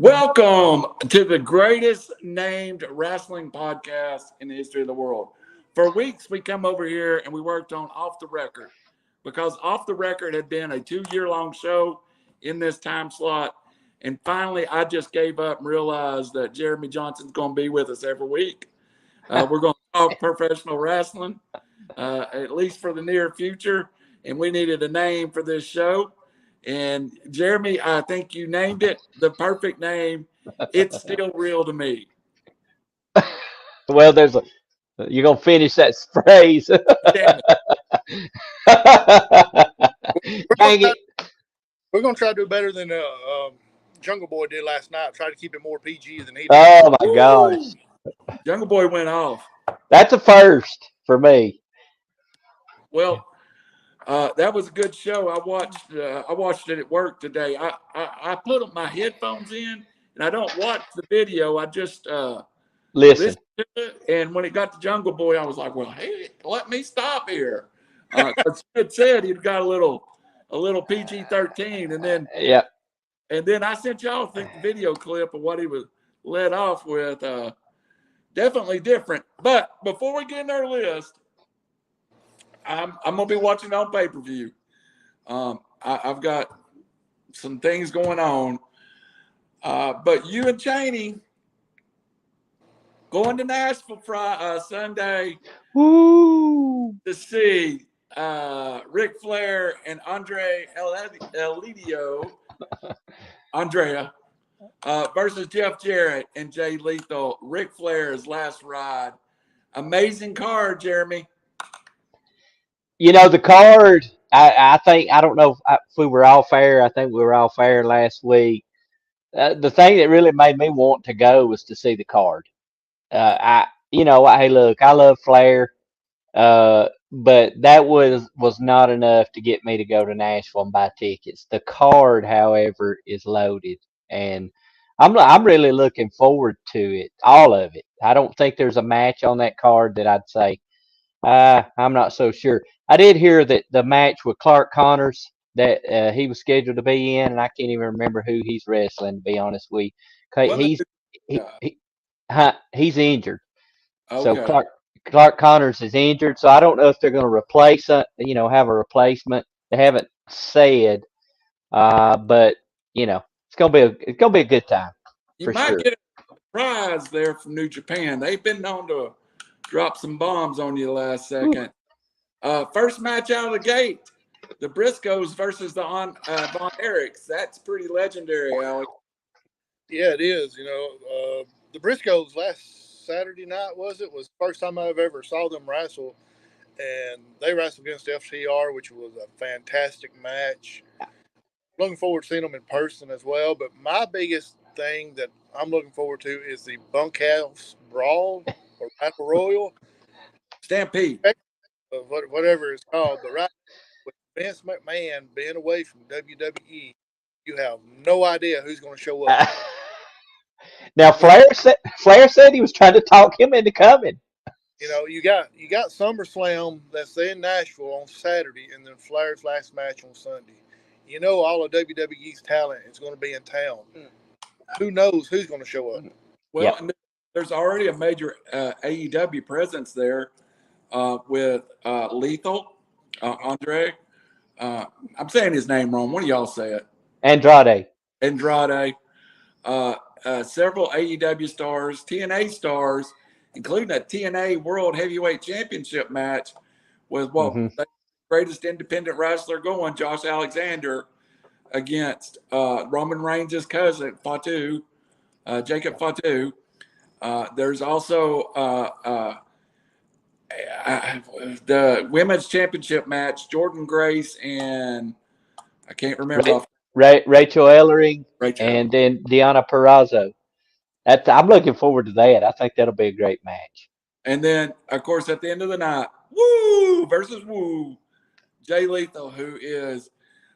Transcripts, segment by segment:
Welcome to the greatest named wrestling podcast in the history of the world. For weeks, we come over here and we worked on Off the Record because Off the Record had been a 2-year-long show in this time slot. And finally, I just gave up and realized that Jeremy Johnson's going to be with us every week. We're going to talk professional wrestling, at least for the near future. And we needed a name for this show. And Jeremy, I think you named it the perfect name. It's still real to me. Well, you're gonna finish that phrase. Damn it. We're gonna try to do better than Jungle Boy did last night. Try to keep it more PG than he did. Oh my gosh, Jungle Boy went off. That's a first for me. Well, that was a good show. I watched it at work today. I put my headphones in, and I don't watch the video. I just listen to it. And when it got to Jungle Boy, I was like, "Well, hey, let me stop here." Because it said he'd got a little PG-13, and then and then I sent y'all the video clip of what he was led off with. Definitely different. But before we get in our list, I'm gonna be watching on pay-per-view. I've got some things going on, but you and Cheney going to Nashville Sunday to see Ric Flair and Andrea versus Jeff Jarrett and Jay Lethal. Ric Flair's last ride. Amazing card, Jeremy. You know, the card, I think, I don't know if we were all fair. I think we were all fair last week. The thing that really made me want to go was to see the card. Hey, look, I love Flair, but that was not enough to get me to go to Nashville and buy tickets. The card, however, is loaded, and I'm really looking forward to it, all of it. I don't think there's a match on that card that I'd say, I'm not so sure. I did hear that the match with Clark Connors that he was scheduled to be in, and I can't even remember who he's wrestling, to be honest with you. He's injured. Okay. So Clark Connors is injured, so I don't know if they're going to replace it, have a replacement. They haven't said, but it's gonna be a good time. You might get a prize there from New Japan. They've been known to drop some bombs on you last second. First match out of the gate, the Briscoes versus the Von Erichs. That's pretty legendary, Alex. Yeah, it is. The Briscoes last Saturday night was the first time I've ever saw them wrestle, and they wrestled against FTR, which was a fantastic match. Looking forward to seeing them in person as well. But my biggest thing that I'm looking forward to is the Bunkhouse Brawl or Battle Royal. Stampede. Whatever it's called. But right with Vince McMahon being away from WWE, you have no idea who's going to show up. Now Flair said he was trying to talk him into coming. You got SummerSlam that's in Nashville on Saturday, and then Flair's last match on Sunday. All of WWE's talent is going to be in town. Who knows who's going to show up? Well, there's already a major AEW presence there with Lethal, Andre. I'm saying his name wrong. One of y'all say it. Andrade. Several AEW stars, TNA stars, including a TNA World Heavyweight Championship match with the greatest independent wrestler going, Josh Alexander, against Roman Reigns' cousin, Fatu, Jacob Fatu. There's also the women's championship match, Jordan Grace and I can't remember. Rachel Ellering and then Deonna Purrazzo. I'm looking forward to that. I think that'll be a great match. And then, of course, at the end of the night, Woo versus Woo, Jay Lethal, who is,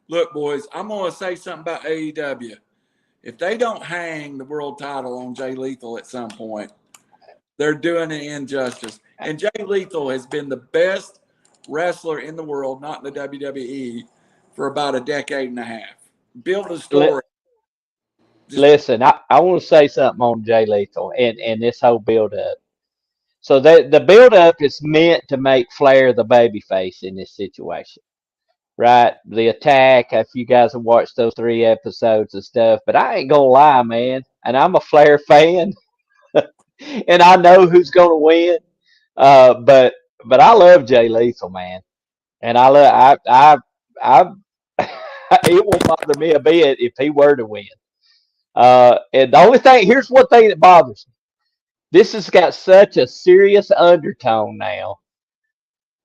look, boys, I'm going to say something about AEW. If they don't hang the world title on Jay Lethal at some point, they're doing an injustice. And Jay Lethal has been the best wrestler in the world, not in the WWE, for about a decade and a half. Build a story. Listen, I want to say something on Jay Lethal and this whole build up. So the build up is meant to make Flair the babyface in this situation, right? The attack. If you guys have watched those 3 episodes and stuff, but I ain't gonna lie, man, and I'm a Flair fan, and I know who's gonna win. But I love Jay Lethal, man, and I it won't bother me a bit if he were to win. And the only thing here's one thing that bothers me. This has got such a serious undertone now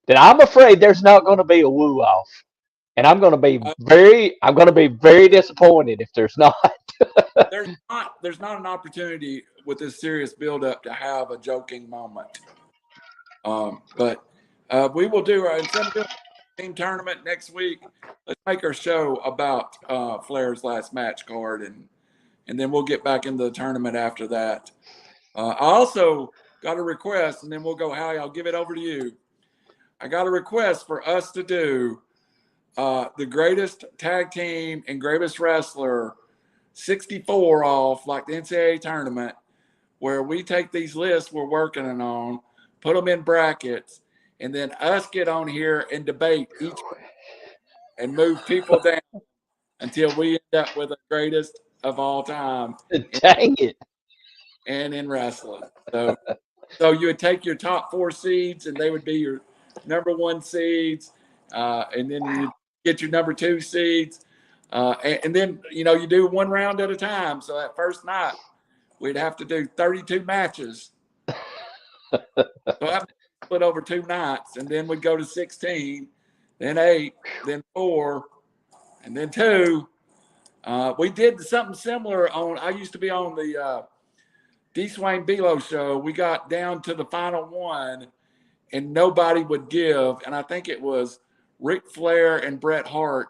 that I'm afraid there's not going to be a woo off, and I'm going to be very disappointed if there's not. There's not an opportunity with this serious build up to have a joking moment. But we will do instead of doing a team tournament next week, let's make our show about Flair's last match card, and then we'll get back into the tournament after that. I also got a request, and then we'll go, Howie, I'll give it over to you. I got a request for us to do the greatest tag team and greatest wrestler 64 off, like the NCAA tournament, where we take these lists we're working on, put them in brackets, and then us get on here and debate each and move people down until we end up with the greatest of all time. Dang it. And in wrestling. So you would take your top 4 seeds, and they would be your number 1 seeds, and then you get your number 2 seeds, and then you do one round at a time. So that first night, we'd have to do 32 matches. So I split over 2 nights, and then we'd go to 16, then 8, then 4, and then 2. We did something similar on. I used to be on the D. Swain Below show. We got down to the final one, and nobody would give. And I think it was Ric Flair and Bret Hart,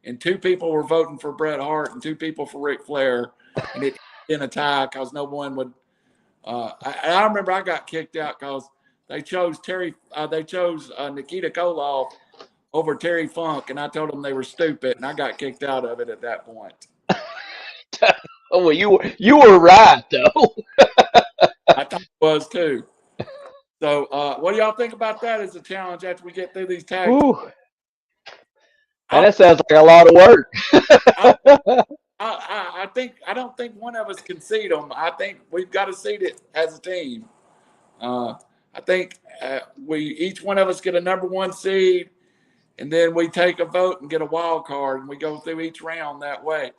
and 2 people were voting for Bret Hart and 2 people for Ric Flair, and it in a tie because no one would. I remember I got kicked out because they chose Nikita Koloff over Terry Funk, and I told them they were stupid, and I got kicked out of it at that point. Oh, well, you were right though. I thought it was too. So, what do y'all think about that as a challenge after we get through these tags? And that sounds like a lot of work. I don't think one of us can seed them. I think we've got to seed it as a team. I think each one of us get a number 1 seed, and then we take a vote and get a wild card, and we go through each round that way.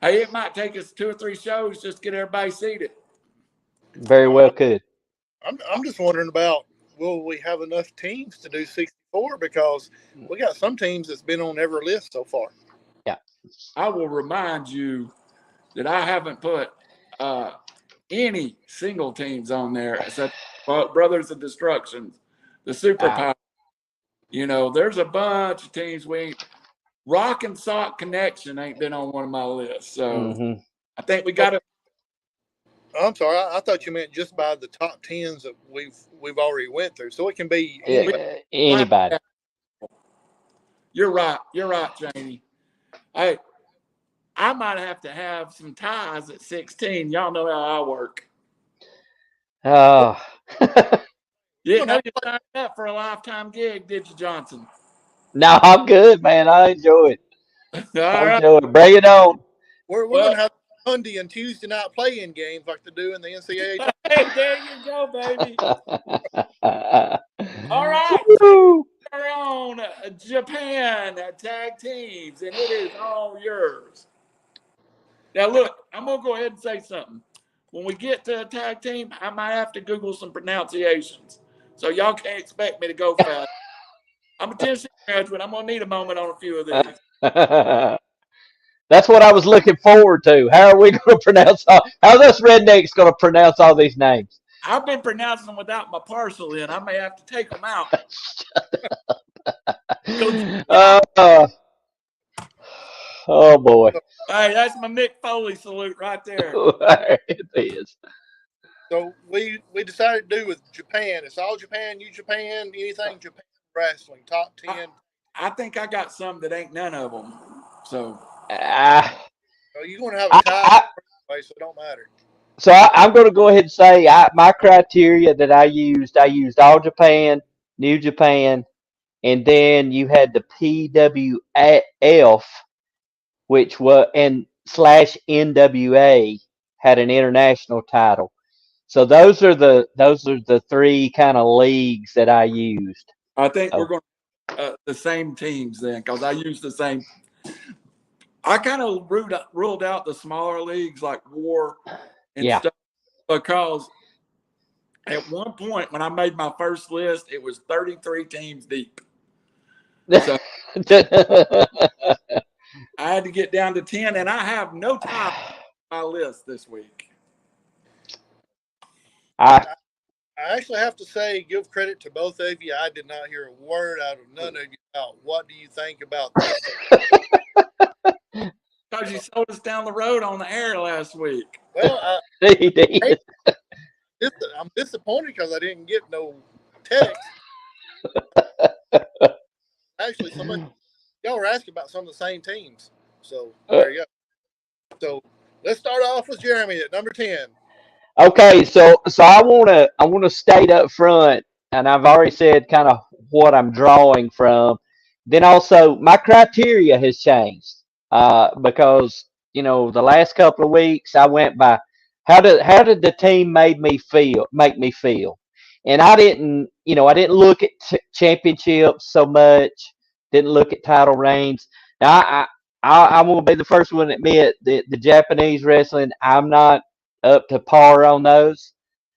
Hey, it might take us 2 or 3 shows just to get everybody seated. Very well could. I'm just wondering about, will we have enough teams to do 64? Because we got some teams that's been on every list so far. Yeah. I will remind you that I haven't put any single teams on there except Brothers of Destruction, the Superpower. There's a bunch of teams we ain't. Rock and Sock Connection ain't been on one of my lists. So I think we got to. I'm sorry. I thought you meant just by the top 10s that we've already went through. So it can be anybody. You're right, Jamie. Hey, I might have to have some ties at 16. Y'all know how I work. Oh. You didn't know you signed up for a lifetime gig, did you, Johnson? No, I'm good, man. I enjoy it. Enjoy it. Bring it on. We're going to have Monday and Tuesday night playing games like they do in the NCAA. Hey, there you go, baby. All right. We're on Japan tag teams, and it is all yours. Now, look, I'm going to go ahead and say something. When we get to a tag team, I might have to Google some pronunciations. So y'all can't expect me to go fast. I'm a Tennessee graduate. I'm going to need a moment on a few of these. That's what I was looking forward to. How are we going to pronounce how's us rednecks going to pronounce all these names? I've been pronouncing them without my parcel in. I may have to take them out. Oh, boy. Hey, that's my Mick Foley salute right there. It is. So we decided to do with Japan. It's all Japan, New Japan, anything Japan wrestling, top 10. I think I got some that ain't none of them. So you're going to have a tie. anyway, so it don't matter. So I'm going to go ahead and say my criteria that I used All Japan, New Japan, and then you had the PWF, which was and slash NWA had an international title. So those are the three kind of leagues that I used. I think we're going the same teams then, because I used the same. I kind of ruled out the smaller leagues like War and stuff, because at one point when I made my first list, it was 33 teams deep. So I had to get down to 10, and I have no time on my list this week. I actually have to say, give credit to both of you. I did not hear a word out of none of you about what do you think about this. Because you sold us down the road on the air last week. Well, he did. I'm disappointed because I didn't get no text. Actually, y'all were asking about some of the same teams. So there you go. So let's start off with Jeremy at number 10. Okay, so I wanna state up front, and I've already said kind of what I'm drawing from. Then also my criteria has changed because the last couple of weeks I went by how did the team make me feel, and I didn't look at championships so much, didn't look at title reigns. Now I'm gonna be the first one to admit that the Japanese wrestling I'm not up to par on those.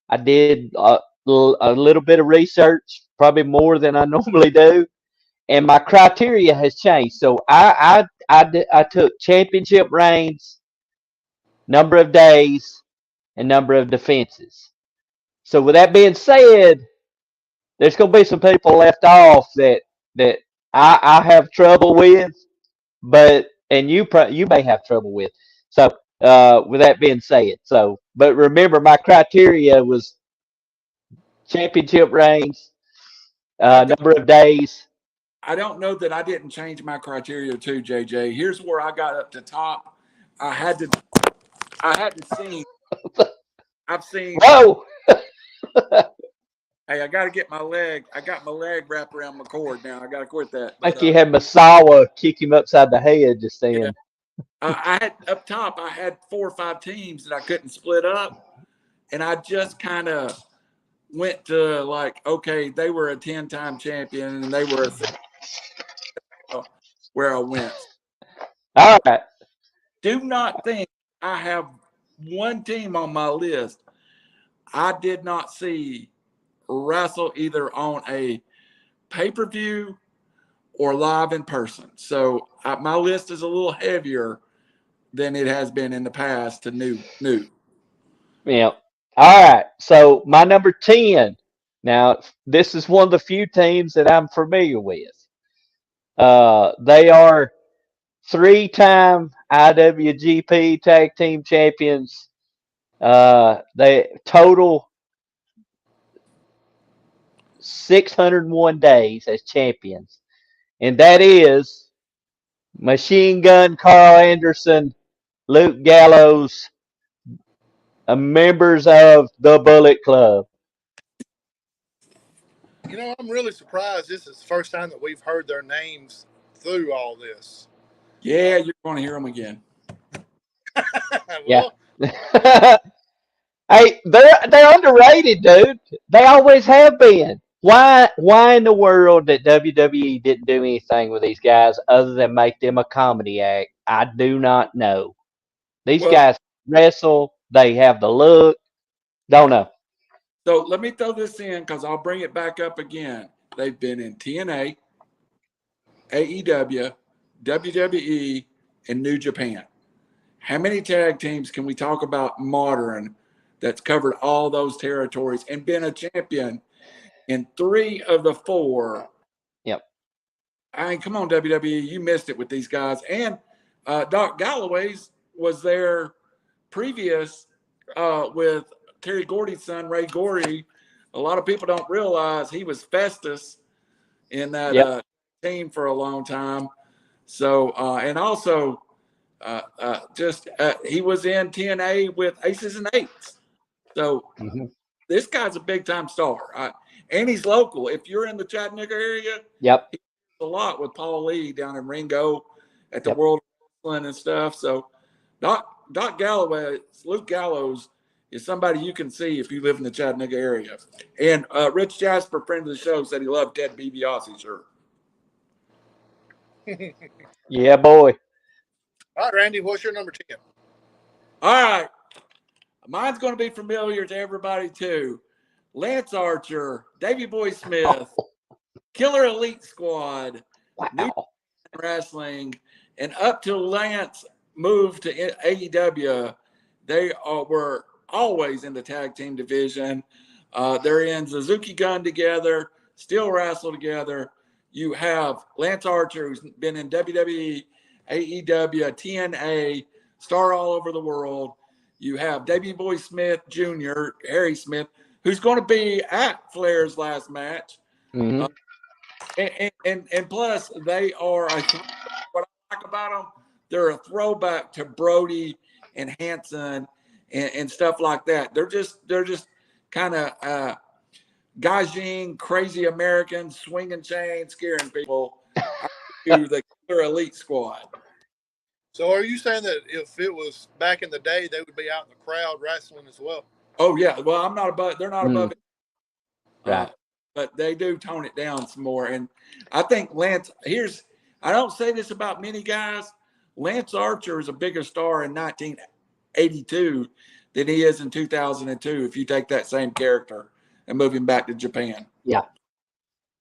I did a little bit of research, probably more than I normally do, and my criteria has changed. So I took championship reigns, number of days, and number of defenses. So with that being said, there's going to be some people left off that I have trouble with, and you may have trouble with. So with that being said, but remember my criteria was championship reigns, number of days. I don't know that I didn't change my criteria too, JJ. Here's where I got up to top. I had to see. I've seen. Whoa! Hey, I got to get my leg. I got my leg wrapped around my cord now. I got to quit that. Like you had Misawa kick him upside the head just then. Yeah. I had up top. I had 4 or 5 teams that I couldn't split up, and I just kind of went to like, okay, they were a 10-time champion, and they were where I went. All right. Do not think I have one team on my list I did not see wrestle either on a pay-per-view or live in person. So my list is a little heavier than it has been in the past to new. Yeah. All right. So my number 10. Now, this is one of the few teams that I'm familiar with. They are 3-time IWGP Tag Team Champions. They total 601 days as champions. And that is Machine Gun Carl Anderson, Luke Gallows, members of the Bullet Club. I'm really surprised this is the first time that we've heard their names through all this. Yeah, you're going to hear them again. Well, yeah. Hey, they're underrated, dude. They always have been. Why in the world that WWE didn't do anything with these guys other than make them a comedy act? I do not know. These guys wrestle. They have the look. Don't know. So let me throw this in because I'll bring it back up again. They've been in TNA, AEW, WWE, and New Japan. How many tag teams can we talk about modern that's covered all those territories and been a champion in 3 of the 4? Yep. I mean, come on, WWE, you missed it with these guys. And Doc Galloway's was there previous with Terry Gordy's son, Ray Gordy. A lot of people don't realize he was Festus in that team for a long time. So, and also He was in TNA with Aces and Eights. So this guy's a big time star. And he's local. If you're in the Chattanooga area, yep, he does a lot with Paul Lee down in Ringo at the World Wrestling and stuff. So Doc Galloway, Luke Gallows, is somebody you can see if you live in the Chattanooga area. And Rich Jasper, friend of the show, said he loved Ted DiBiase's shirt. Yeah, boy. All right, Randy, what's your number 10? All right. Mine's going to be familiar to everybody, too. Lance Archer, Davey Boy Smith, Killer Elite Squad, New Wrestling, and up till Lance moved to AEW, they were always in the tag team division. They're in Suzuki Gun together, still wrestle together. You have Lance Archer, who's been in WWE, AEW, TNA, star all over the world. You have Davey Boy Smith Jr., Harry Smith, who's going to be at Flair's last match. And plus, they are, what I like about them, they're a throwback to Brody and Hanson and stuff like that. They're just kind of Gaijin, crazy Americans, swinging chains, scaring people to the Killer Elite Squad. So are you saying that if it was back in the day, they would be out in the crowd wrestling as well? Oh, yeah. Well, I'm not above – they're not above it. Right. But they do tone it down some more. And I think Lance – I don't say this about many guys. Lance Archer is a bigger star in 1982 than he is in 2002 if you take that same character and move him back to Japan. Yeah.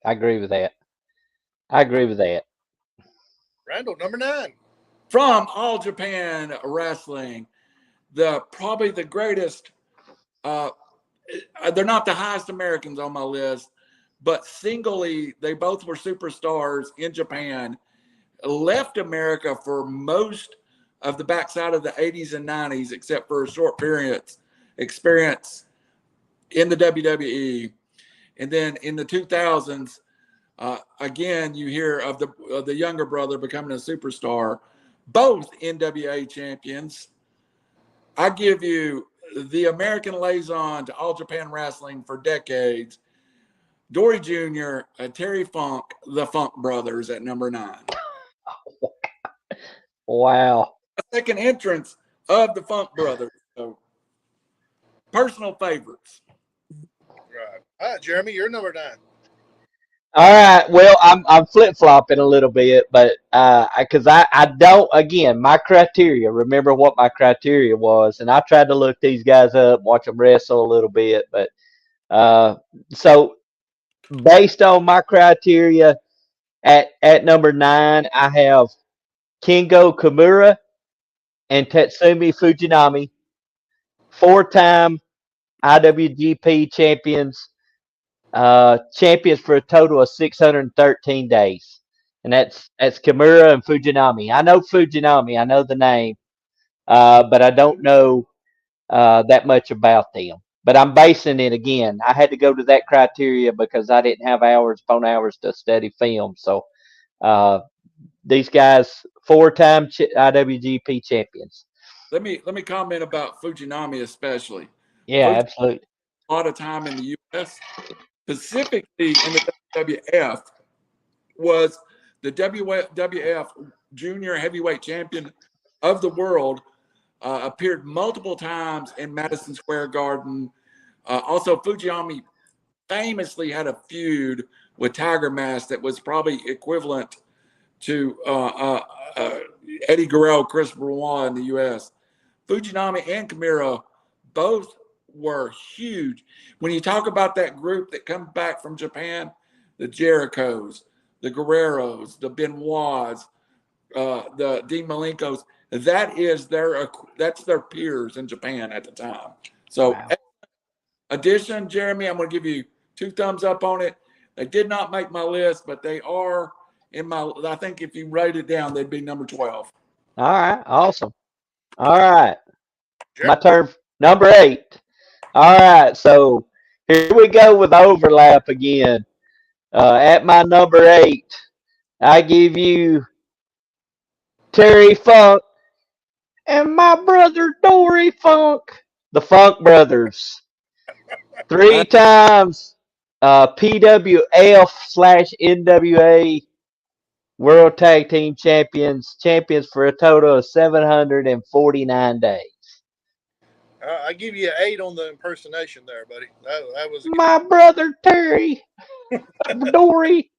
I agree with that. Randall, number 9. From All Japan Wrestling, probably the greatest they're not the highest Americans on my list, but singly, they both were superstars in Japan, left America for most of the backside of the 80s and 90s, except for a short period experience in the WWE. And then in the 2000s, again, you hear of the younger brother becoming a superstar, both NWA champions. I give you the American liaison to All Japan Wrestling for decades, Dory Jr., Terry Funk, the Funk Brothers at number 9. Wow. Second entrance of the Funk Brothers. So, personal favorites. Right. All right, Jeremy, you're number 9. All right. Well, I'm flip flopping a little bit, but because I don't, again, my criteria. Remember what my criteria was, and I tried to look these guys up, watch them wrestle a little bit, but so based on my criteria, at number 9, I have Kengo Kimura and Tetsumi Fujinami, 4-time IWGP champions. Champions for a total of 613 days, and that's Kimura and Fujinami. I know Fujinami, I know the name, but I don't know that much about them. But I'm basing it again. I had to go to that criteria because I didn't have hours upon hours to study film. So these guys, 4-time IWGP champions. Let me comment about Fujinami especially. Yeah, absolutely. A lot of time in the U.S., specifically in the WWF, was the WWF Junior Heavyweight Champion of the world. Appeared multiple times in Madison Square Garden. Also, Fujinami famously had a feud with Tiger Mask that was probably equivalent to Eddie Guerrero, Chris Benoit in the U.S. Fujinami and Kimura both were huge. When you talk about that group that comes back from Japan, the Jerichos, the Guerreros, the Benoits, the Dean Malenkos, that's their peers in Japan at the time. So, wow. Addition, Jeremy, I'm going to give you 2 thumbs up on it. They did not make my list, but they are in my. I think if you write it down, they'd be number 12. All right, awesome. All right, Sure. My turn. Number 8. All right, so here we go with overlap again. At my number 8, I give you Terry Funk and my brother Dory Funk, the Funk Brothers, 3 times PWF/NWA World Tag Team champions for a total of 749 days. I give you an 8 on the impersonation there, buddy. That was a good. My brother Terry, Dory,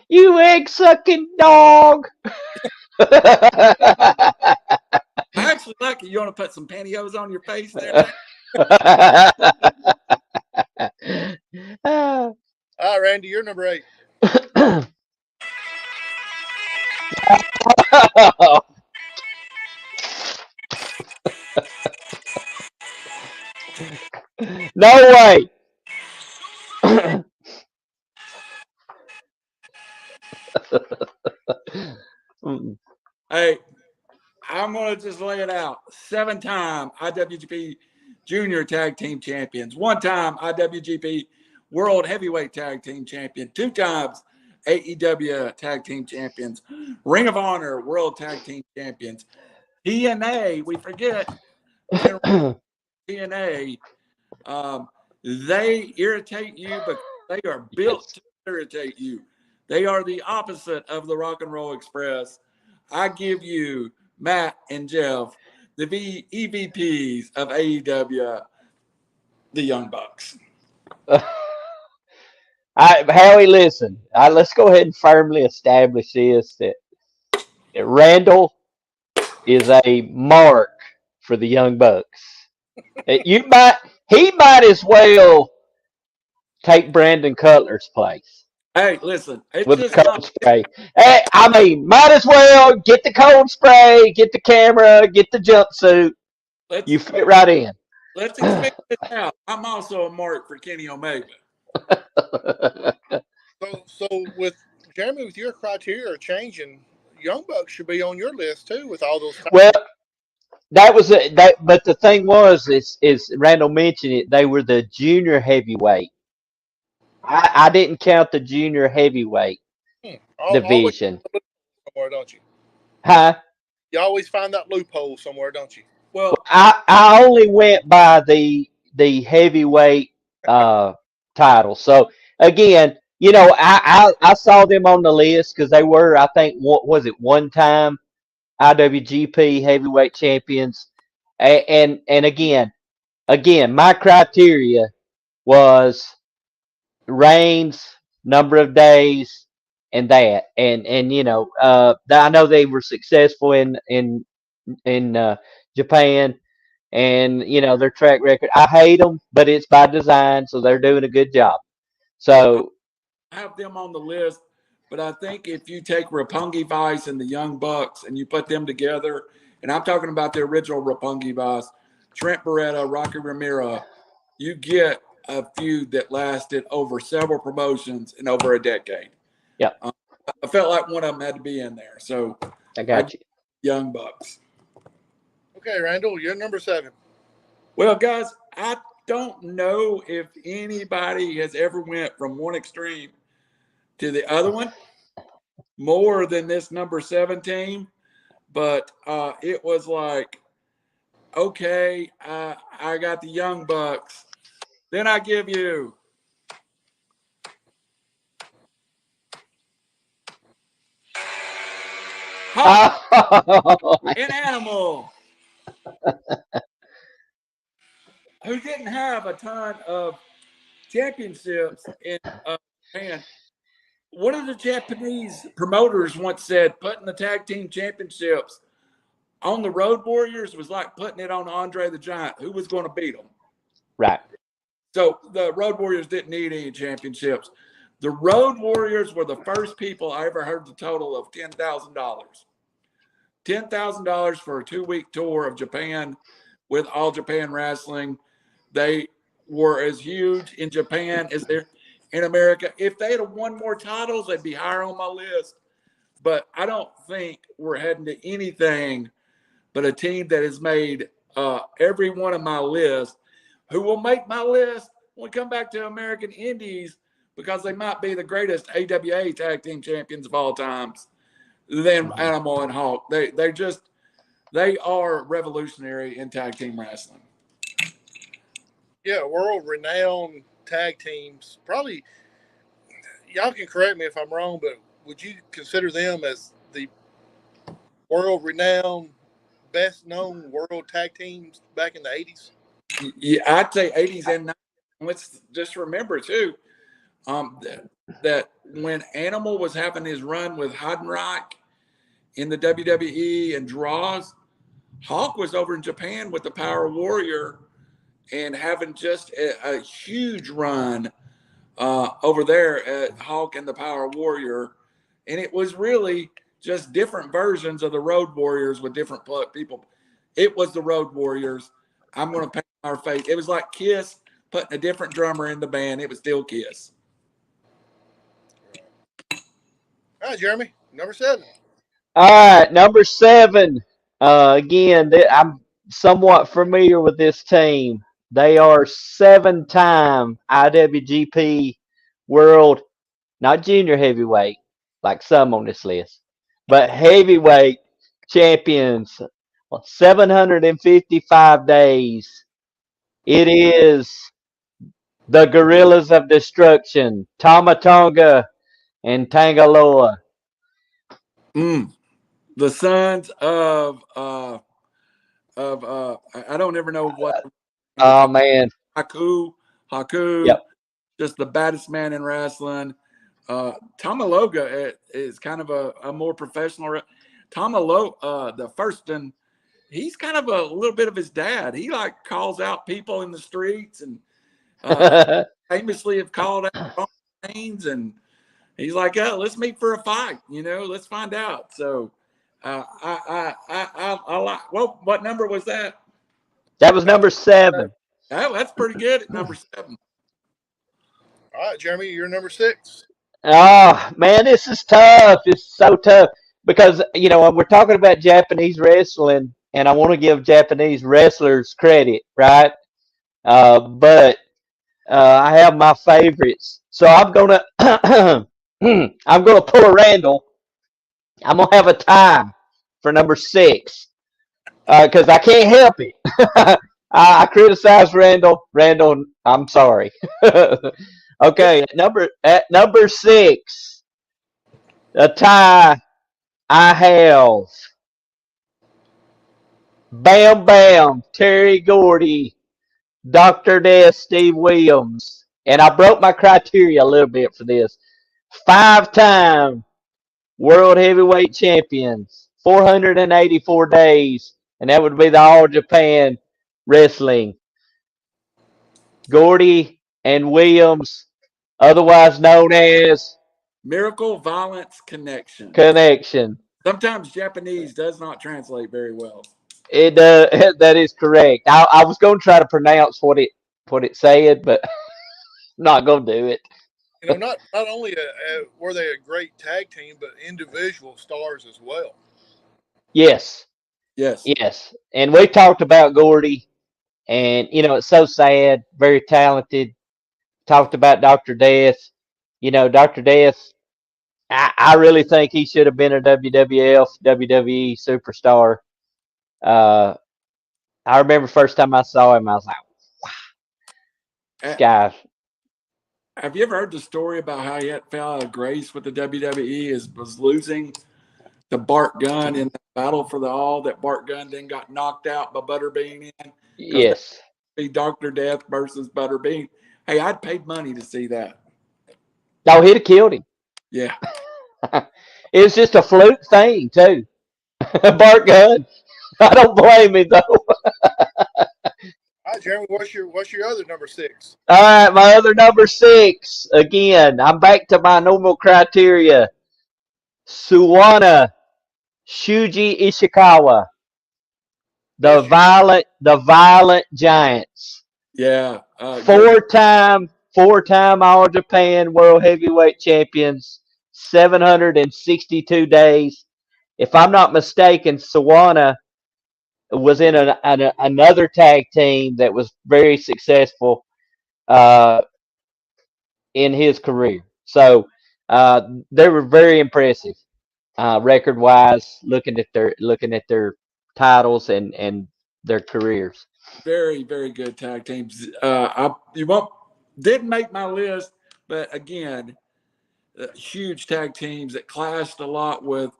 you egg sucking dog. I actually like it. You want to put some pantyhose on your face there? All right, Randy, you're number 8. No way. Hey, I'm going to just lay it out. 7-time IWGP Junior Tag Team Champions. 1-time IWGP World Heavyweight Tag Team Champion. 2 times AEW Tag Team Champions. Ring of Honor World Tag Team Champions. TNA, we forget. TNA, they irritate you, but they are built to irritate you. They are the opposite of the Rock and Roll Express. I give you Matt and Jeff, the EVPs of AEW, the Young Bucks. Howie, listen. Let's go ahead and firmly establish this that Randall is a mark for the Young Bucks. He might as well take Brandon Cutler's place. Hey, listen, it's with just the cold spray. Hey, I mean, might as well get the cold spray, get the camera, get the jumpsuit. You fit right in. Let's expand this out. I'm also a mark for Kenny Omega. So with Jeremy, with your criteria changing, Young Bucks should be on your list too. With all those. Well, that was but the thing was, is Randall mentioned it. They were the junior heavyweight. I didn't count the junior heavyweight division. Somewhere, don't you? Huh? You always find that loophole somewhere, don't you? Well, I only went by the heavyweight title. So again, I saw them on the list because they were, I think, what was it, 1-time IWGP heavyweight champions, and again, my criteria was reigns, number of days, and that, and I know they were successful in Japan, and their track record. I hate them, but it's by design, so they're doing a good job. So I have them on the list, but I think if you take Roppongi Vice and the Young Bucks and you put them together, and I'm talking about the original Roppongi Vice, Trent Beretta, Rocky Romero, you get a feud that lasted over several promotions and over a decade. Yeah. I felt like one of them had to be in there. So I got you. Young Bucks. Okay, Randall, you're number 7. Well, guys, I don't know if anybody has ever went from one extreme to the other one more than this number 7 team, but it was like, okay, I got the Young Bucks. Then I give you an animal who didn't have a ton of championships in Japan. One of the Japanese promoters once said putting the tag team championships on the Road Warriors was like putting it on Andre the Giant. Who was going to beat them? Right. So the Road Warriors didn't need any championships. The Road Warriors were the first people I ever heard the total of $10,000. $10,000 for a 2-week tour of Japan with All Japan Wrestling. They were as huge in Japan as they're in America. If they had won more titles, they'd be higher on my list. But I don't think we're heading to anything but a team that has made every one of my lists, who will make my list when we come back to American Indies, because they might be the greatest AWA tag team champions of all times, than Animal and Hawk. They they are revolutionary in tag team wrestling. Yeah, world-renowned tag teams. Probably, y'all can correct me if I'm wrong, but would you consider them as the world-renowned, best-known world tag teams back in the 80s? Yeah, I'd say 80s and 90s. Let's just remember, too, that when Animal was having his run with Heidenreich in the WWE and Draws, Hawk was over in Japan with the Power Warrior and having just a huge run over there at Hawk and the Power Warrior. And it was really just different versions of the Road Warriors with different people. It was the Road Warriors. I'm going to paint our face. It was like Kiss putting a different drummer in the band. It was still Kiss. All right, Jeremy, number 7. All right, number 7. Again, I'm somewhat familiar with this team. They are 7-time IWGP World, not junior heavyweight, like some on this list, but heavyweight champions. 755 days. It is the Gorillas of Destruction, Tama Tonga and Tangaloa. The sons of I don't ever know what. Oh man, Haku, yep. Just the baddest man in wrestling. Tamaloga is kind of a more professional. Tamaloga, the first, and he's kind of a little bit of his dad. He like calls out people in the streets and famously have called out names, and he's like, "Oh, let's meet for a fight. Let's find out." So, I like. Well, what number was that? That was number 7. Oh, that's pretty good at number 7. All right, Jeremy, you're number 6. Oh man, this is tough. It's so tough because we're talking about Japanese wrestling, and I want to give Japanese wrestlers credit, right? But I have my favorites, so I'm gonna I'm gonna pull a Randall. I'm gonna have a tie for number 6 because I can't help it. I criticize Randall. Randall, I'm sorry. Okay, at number 6, a tie I have Bam Bam, Terry Gordy, Dr. Death, Steve Williams. And I broke my criteria a little bit for this. 5-time World Heavyweight Champions, 484 days, and that would be the All Japan Wrestling. Gordy and Williams, otherwise known as Miracle Violence Connection. Sometimes Japanese does not translate very well. It that is correct. I was going to try to pronounce what it said, but not going to do it. Not only were they a great tag team, but individual stars as well. Yes. And we talked about Gordy, and it's so sad. Very talented. Talked about Dr. Death. Dr. Death. I really think he should have been a WWF, WWE superstar. I remember first time I saw him, I was like, wow. This guy. Have you ever heard the story about how he fell out of grace with the WWE? Was losing to Bart Gunn in the battle for the All, that Bart Gunn then got knocked out by Butterbean in? Yes. Be Dr. Death versus Butterbean. Hey, I'd paid money to see that. No, he'd have killed him. Yeah. It was just a fluke thing, too. Bart Gunn. I don't blame him, though. All right, Jeremy, what's your other number 6? All right, my other number 6. Again, I'm back to my normal criteria. Suwana Shuji Ishikawa. The violent giants. Yeah. 4-time All Japan World Heavyweight Champions. 762 days. If I'm not mistaken, Suwana was in another tag team that was very successful in his career. So they were very impressive record wise. Looking at their titles and their careers. Very, very good tag teams. Didn't make my list, but again, huge tag teams that clashed a lot with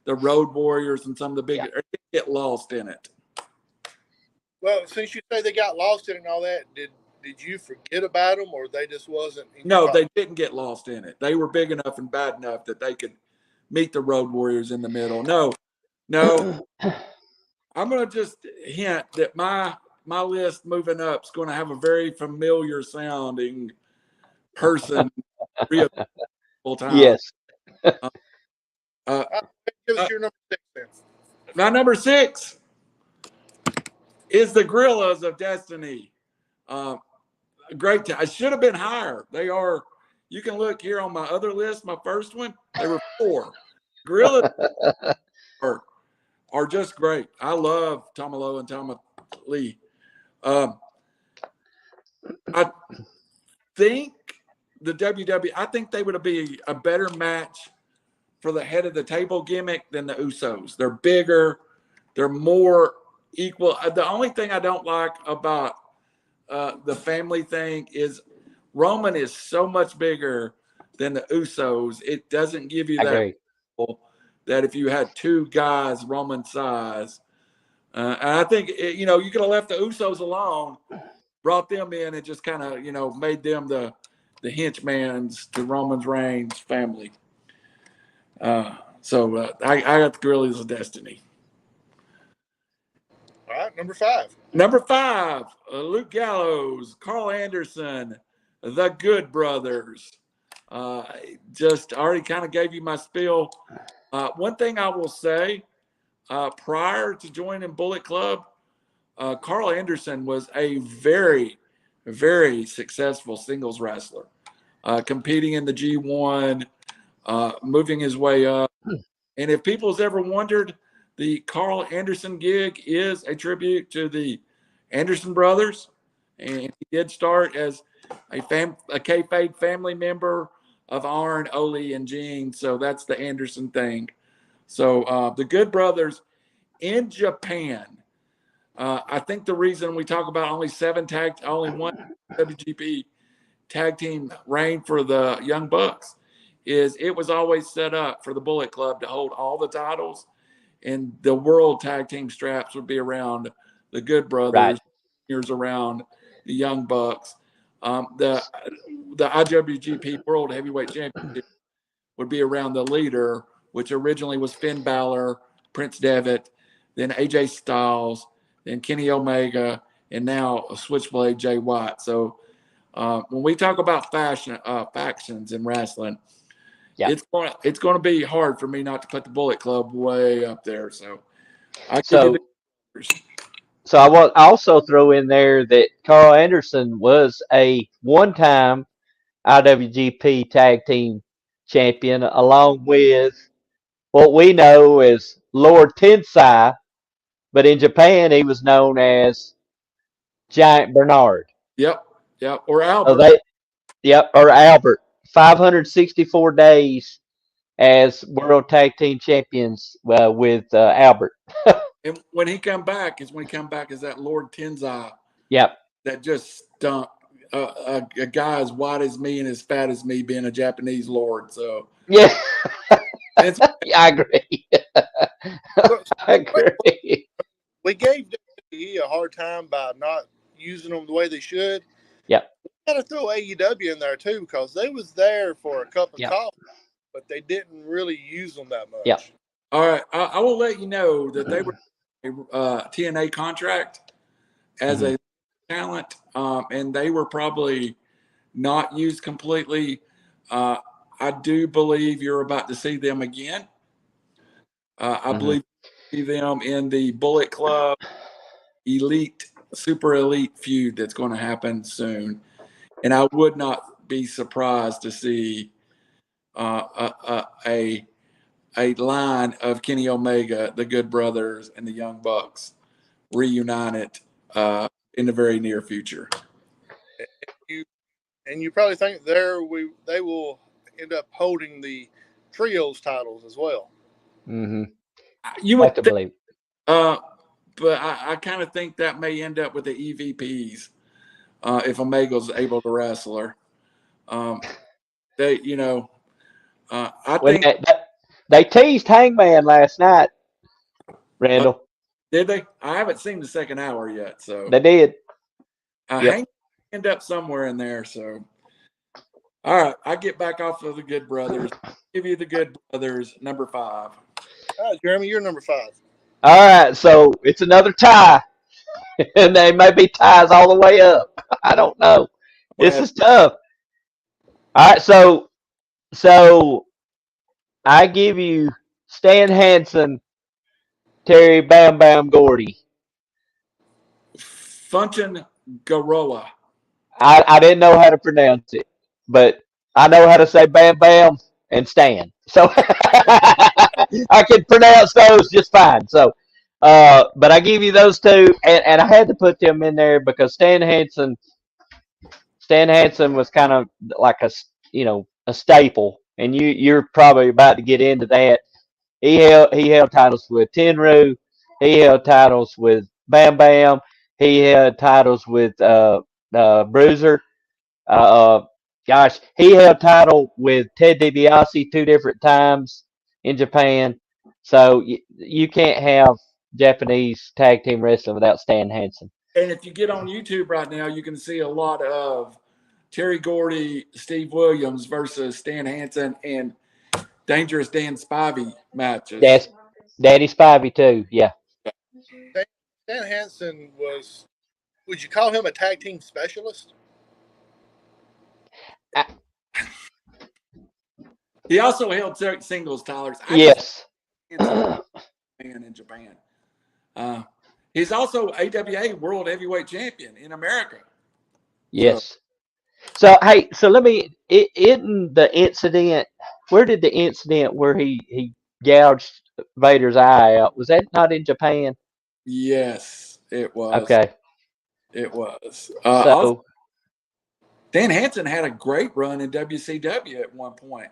the Road Warriors and some of the big. Get lost in it. Well, since you say they got lost in it and all that, did you forget about them, or they just wasn't? No, they didn't get lost in it. They were big enough and bad enough that they could meet the Road Warriors in the middle. No. I'm going to just hint that my list moving up is going to have a very familiar sounding person. Real time. Yes. Give us your number 6 then. My number 6 is the Gorillas of Destiny. Great. I should have been higher. They are. You can look here on my other list. My first one, they were 4. Gorillas are just great. I love Tomalo and Tama Lee. I think the WWE. I think they would be a better match for the head of the table gimmick than the Usos. They're bigger. They're more equal. The only thing I don't like about the family thing is Roman is so much bigger than the Usos. It doesn't give you that if you had 2 guys Roman size. And I think, you could have left the Usos alone, brought them in, and just kind of, made them the henchmans to Roman's Reigns family. So I got the Gorillas of Destiny. All right, number 5. Number 5, Luke Gallows, Carl Anderson, the Good Brothers. Just already kind of gave you my spiel. One thing I will say, prior to joining Bullet Club, Carl Anderson was a very, very successful singles wrestler, competing in the G1, moving his way up. And if people's ever wondered, the Carl Anderson gig is a tribute to the Anderson brothers, and he did start as a kayfabe family member of Arn, Ole, and Gene. So that's the Anderson thing. So the Good Brothers in Japan. I think the reason we talk about only one WGP tag team reign for the Young Bucks is it was always set up for the Bullet Club to hold all the titles, and the world tag team straps would be around the Good Brothers, years around the Young Bucks. The IWGP World Heavyweight Championship would be around the Leader, which originally was Finn Balor, Prince Devitt, then AJ Styles, then Kenny Omega, and now Switchblade Jay White. So when we talk about factions in wrestling, it's going to be hard for me not to put the Bullet Club way up there. So So I will also throw in there that Carl Anderson was a one-time IWGP Tag Team Champion, along with what we know as Lord Tensai, but in Japan he was known as Giant Bernard. Yep, or Albert. Or Albert. 564 days as World Tag Team Champions with Albert. And when he come back as that Lord Tensai. Yep. That just stunk a guy as white as me and as fat as me being a Japanese lord. So yeah, I agree. I agree. We gave WWE a hard time by not using them the way they should. Yep. We got to throw AEW in there too, because they was there for a cup of coffee, but they didn't really use them that much. Yep. All right, I will let you know that they were TNA contract as a talent, and they were probably not used completely. I do believe you're about to see them again. I believe you see them in the Bullet Club Super Elite feud that's going to happen soon. And I would not be surprised to see a line of Kenny Omega, the Good Brothers, and the Young Bucks reunited in the very near future. And you probably think they will end up holding the trios titles as well. Mm-hmm. You would believe. but I kind of think that may end up with the EVPs if Omega's able to wrestle her. They, I When think. they teased Hangman last night, Randall. Did they? I haven't seen the second hour yet, so They did. Hangman end up somewhere in there. So, all right, I get back off of the Good Brothers. Give you the Good Brothers, number 5. All right, Jeremy, you're number 5. All right, so it's another tie, and they may be ties all the way up. I don't know. This is tough. All right, so I give you Stan Hansen, Terry Bam Bam Gordy. Funchen Garoa. I didn't know how to pronounce it, but I know how to say Bam Bam and Stan. So I can pronounce those just fine. So, but I give you those two, and I had to put them in there because Stan Hansen was kind of like a staple, and you're probably about to get into that. He held titles with Tenryu. He held titles with Bam Bam. He held titles with Bruiser. Gosh, he held title with Ted DiBiase 2 different times in Japan. So you can't have Japanese tag team wrestling without Stan Hansen. And if you get on YouTube right now, you can see a lot of Terry Gordy, Steve Williams versus Stan Hansen and Dangerous Dan Spivey matches. That's Daddy Spivey too. Yeah. Stan Hansen was. Would you call him a tag team specialist? He also held singles titles. Yes. In Japan. He's also AWA World Heavyweight Champion in America. Yes. So hey, let me. In the incident, where did the incident where he gouged Vader's eye out? Was that not in Japan? Yes, it was. Okay. It was. So Dan Hansen had a great run in WCW at one point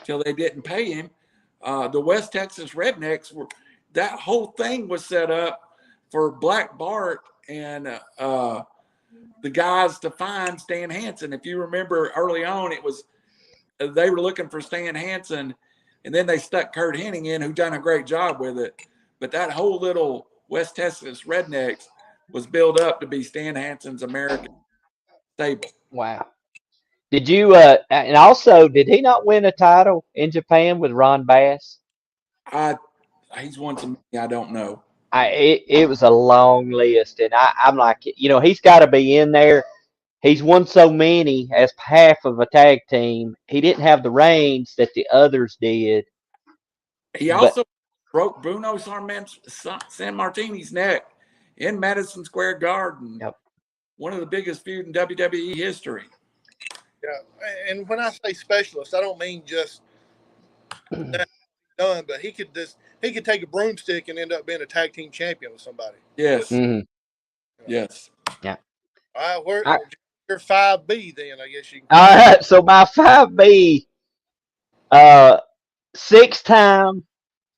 till they didn't pay him. The West Texas Rednecks that whole thing was set up for Black Bart and the guys to find Stan Hansen. If you remember early on, it was they were looking for Stan Hansen, and then they stuck Kurt Hennig in, who done a great job with it. But that whole little West Texas Rednecks was built up to be Stan Hansen's American stable. Wow. Did you and also did he not win a title in Japan with Ron Bass? He's won some. I don't know. It was a long list, and I'm like, he's got to be in there. He's won so many as half of a tag team. He didn't have the reigns that the others did. He also broke Bruno San Martini's neck in Madison Square Garden. Yep. One of the biggest feud in WWE history. Yeah, and when I say specialist, I don't mean just that done, but he could take a broomstick and end up being a tag team champion with somebody. Yes. Mm-hmm. Yes. Yeah. All right, you're 5B then, I guess you can. All right, so my 5B, 6-time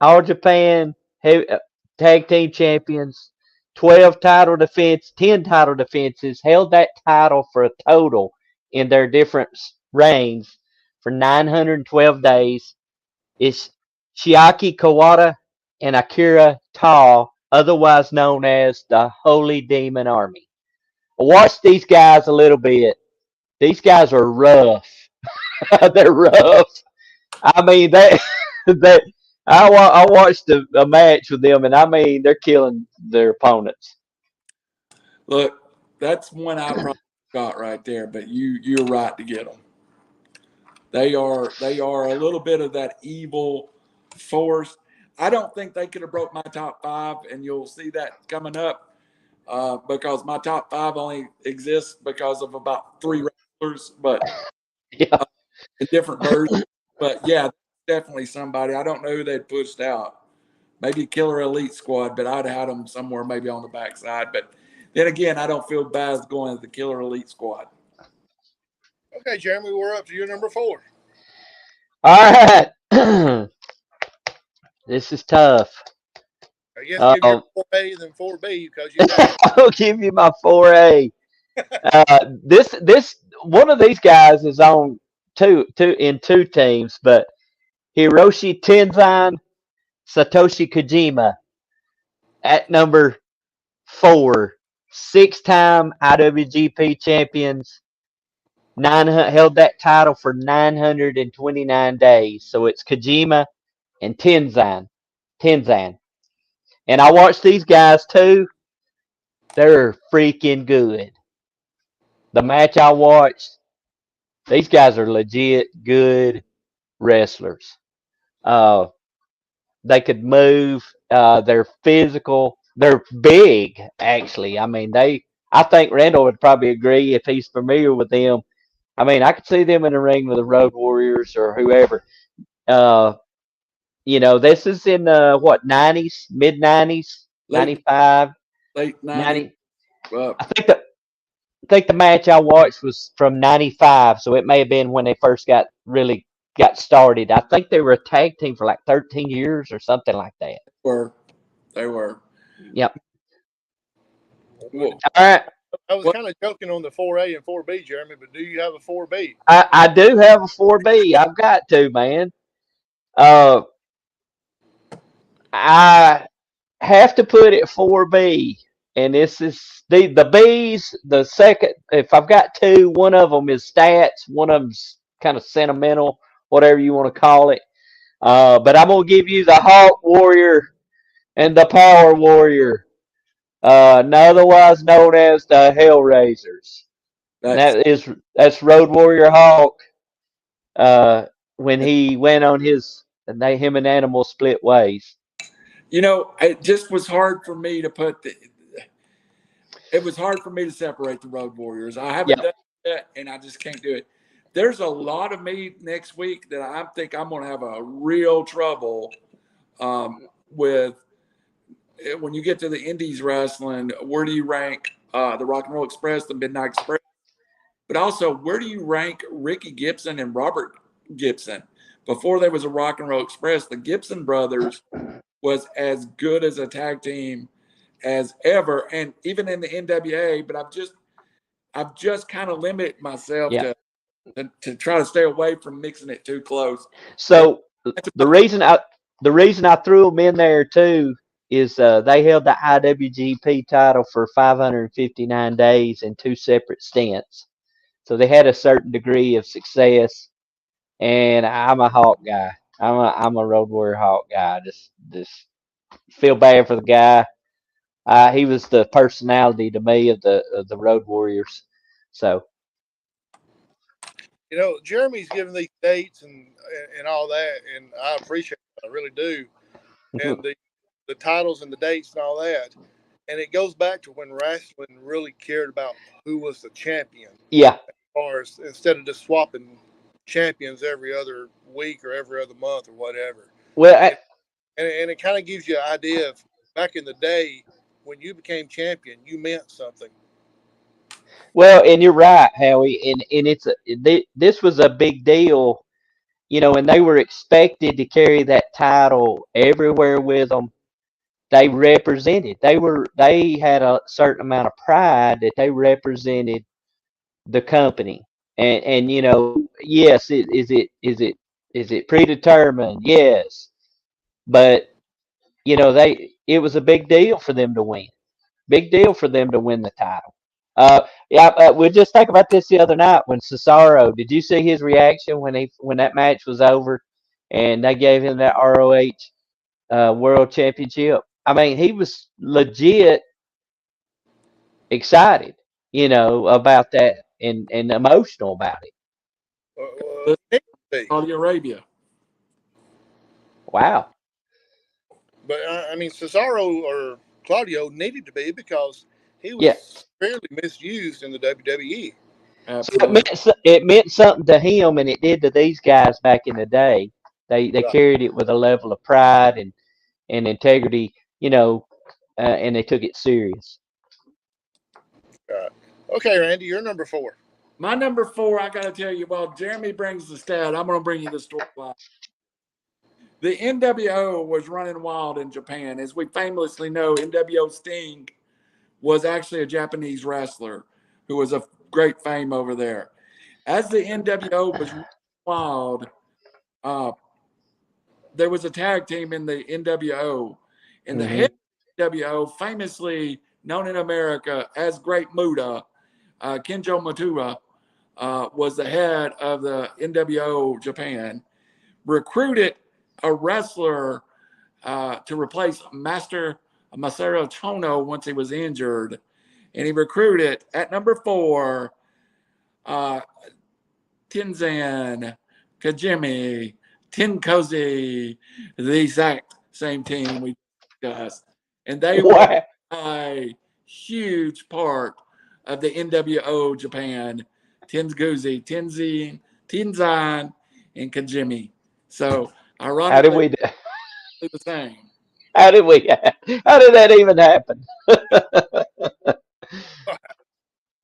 All Japan tag team champions, 12 title defense, 10 title defenses, held that title for a total in their different reigns for 912 days. It's Chiaki Kawada and Akira Ta, otherwise known as the Holy Demon Army. I watched these guys a little bit. These guys are rough. They're rough. I mean, I watched a match with them, and I mean, they're killing their opponents. Look, that's one I probably got right there, but you're right to get them. They are a little bit of that evil force. I don't think they could have broke my top 5, and you'll see that coming up because my top 5 only exists because of about 3 wrestlers, but in different versions. But yeah, definitely somebody. I don't know who they'd pushed out. Maybe Killer Elite Squad, but I'd had them somewhere maybe on the backside. But then again, I don't feel bad going to the Killer Elite Squad. Okay, Jeremy, we're up to your number 4. All right. This is tough. guess give you 4A than 4B because you know. I'll give you my 4A. This one of these guys is on two teams, but Hiroshi Tenzan, Satoshi Kojima at number 4, 6-time IWGP champions. Held that title for 929 days. So it's Kojima and Tenzan. And I watched these guys too. They're freaking good. The match I watched, these guys are legit good wrestlers. They could move. They're physical. They're big, actually. I mean, I think Randall would probably agree if he's familiar with them. I mean, I could see them in the ring with the Road Warriors or whoever. This is in what, 90s, mid 90s, 95, late 90s. 90. I think the match I watched was from 95, so it may have been when they first got started. I think they were a tag team for like 13 years or something like that. They were. Yep. Well, all right. I was kind of joking on the 4A and 4B, Jeremy, but do you have a 4B? I do have a 4B. I've got to, man. I have to put it 4B, and this is the B's. The second, if I've got two, one of them is stats, one of them's kind of sentimental, whatever you want to call it. But I'm gonna give you the Hawk Warrior and the Power Warrior, otherwise known as the Hellraisers. That's Road Warrior Hawk. When he went on him and Animal split ways. It just was hard for me to it was hard for me to separate the Road Warriors. I haven't done that, and I just can't do it. There's a lot of me next week that I think I'm going to have a real trouble with when you get to the Indies wrestling. Where do you rank the Rock and Roll Express, the Midnight Express? But also, where do you rank Ricky Gibson and Robert Gibson? Before there was a Rock and Roll Express, the Gibson brothers was as good as a tag team as ever, and even in the NWA. But I've just kind of limited myself to try to stay away from mixing it too close. So the reason I threw them in there too is they held the IWGP title for 559 days in 2 separate stints. So they had a certain degree of success, and I'm a Hawk guy. I'm a Road Warrior Hawk guy. Just feel bad for the guy. He was the personality to me of the Road Warriors. So, Jeremy's giving these dates and all that, and I appreciate it. I really do. And the titles and the dates and all that. And it goes back to when wrestling really cared about who was the champion. Yeah. As far as instead of just swapping champions every other week or every other month or whatever. Well, and it kind of gives you an idea of back in the day when you became champion, you meant something. Well, and you're right, Howie, and this was a big deal, and they were expected to carry that title everywhere with them. They represented. They had a certain amount of pride that they represented the company, and yes, is it predetermined? Yes, but it was a big deal for them to win. Big deal for them to win the title. We just talked about this the other night when Cesaro. Did you see his reaction when that match was over, and they gave him that ROH World Championship? I mean, he was legit excited, about that and emotional about it. Saudi Arabia. Wow. But I mean, Cesaro or Claudio needed to be because he was fairly misused in the WWE. So it meant something to him, and it did to these guys back in the day. They carried it with a level of pride and integrity, and they took it serious. Okay, Randy, you're number 4. My number 4, I got to tell you, while Jeremy brings the stat, I'm going to bring you the storyline. the NWO was running wild in Japan. As we famously know, NWO Sting was actually a Japanese wrestler who was of great fame over there. As the NWO was running wild, there was a tag team in the NWO, and the head of the NWO, famously known in America as Great Muta, Keiji Mutoh, was the head of the NWO Japan, recruited a wrestler to replace Master Masaru Chono once he was injured. And he recruited at number 4, Tenzan, Kajimi, Tenkozi, the exact same team we discussed. And they were a huge part of the NWO Japan. Tenzan, and Kajimi. So, ironically, the same. How did that even happen?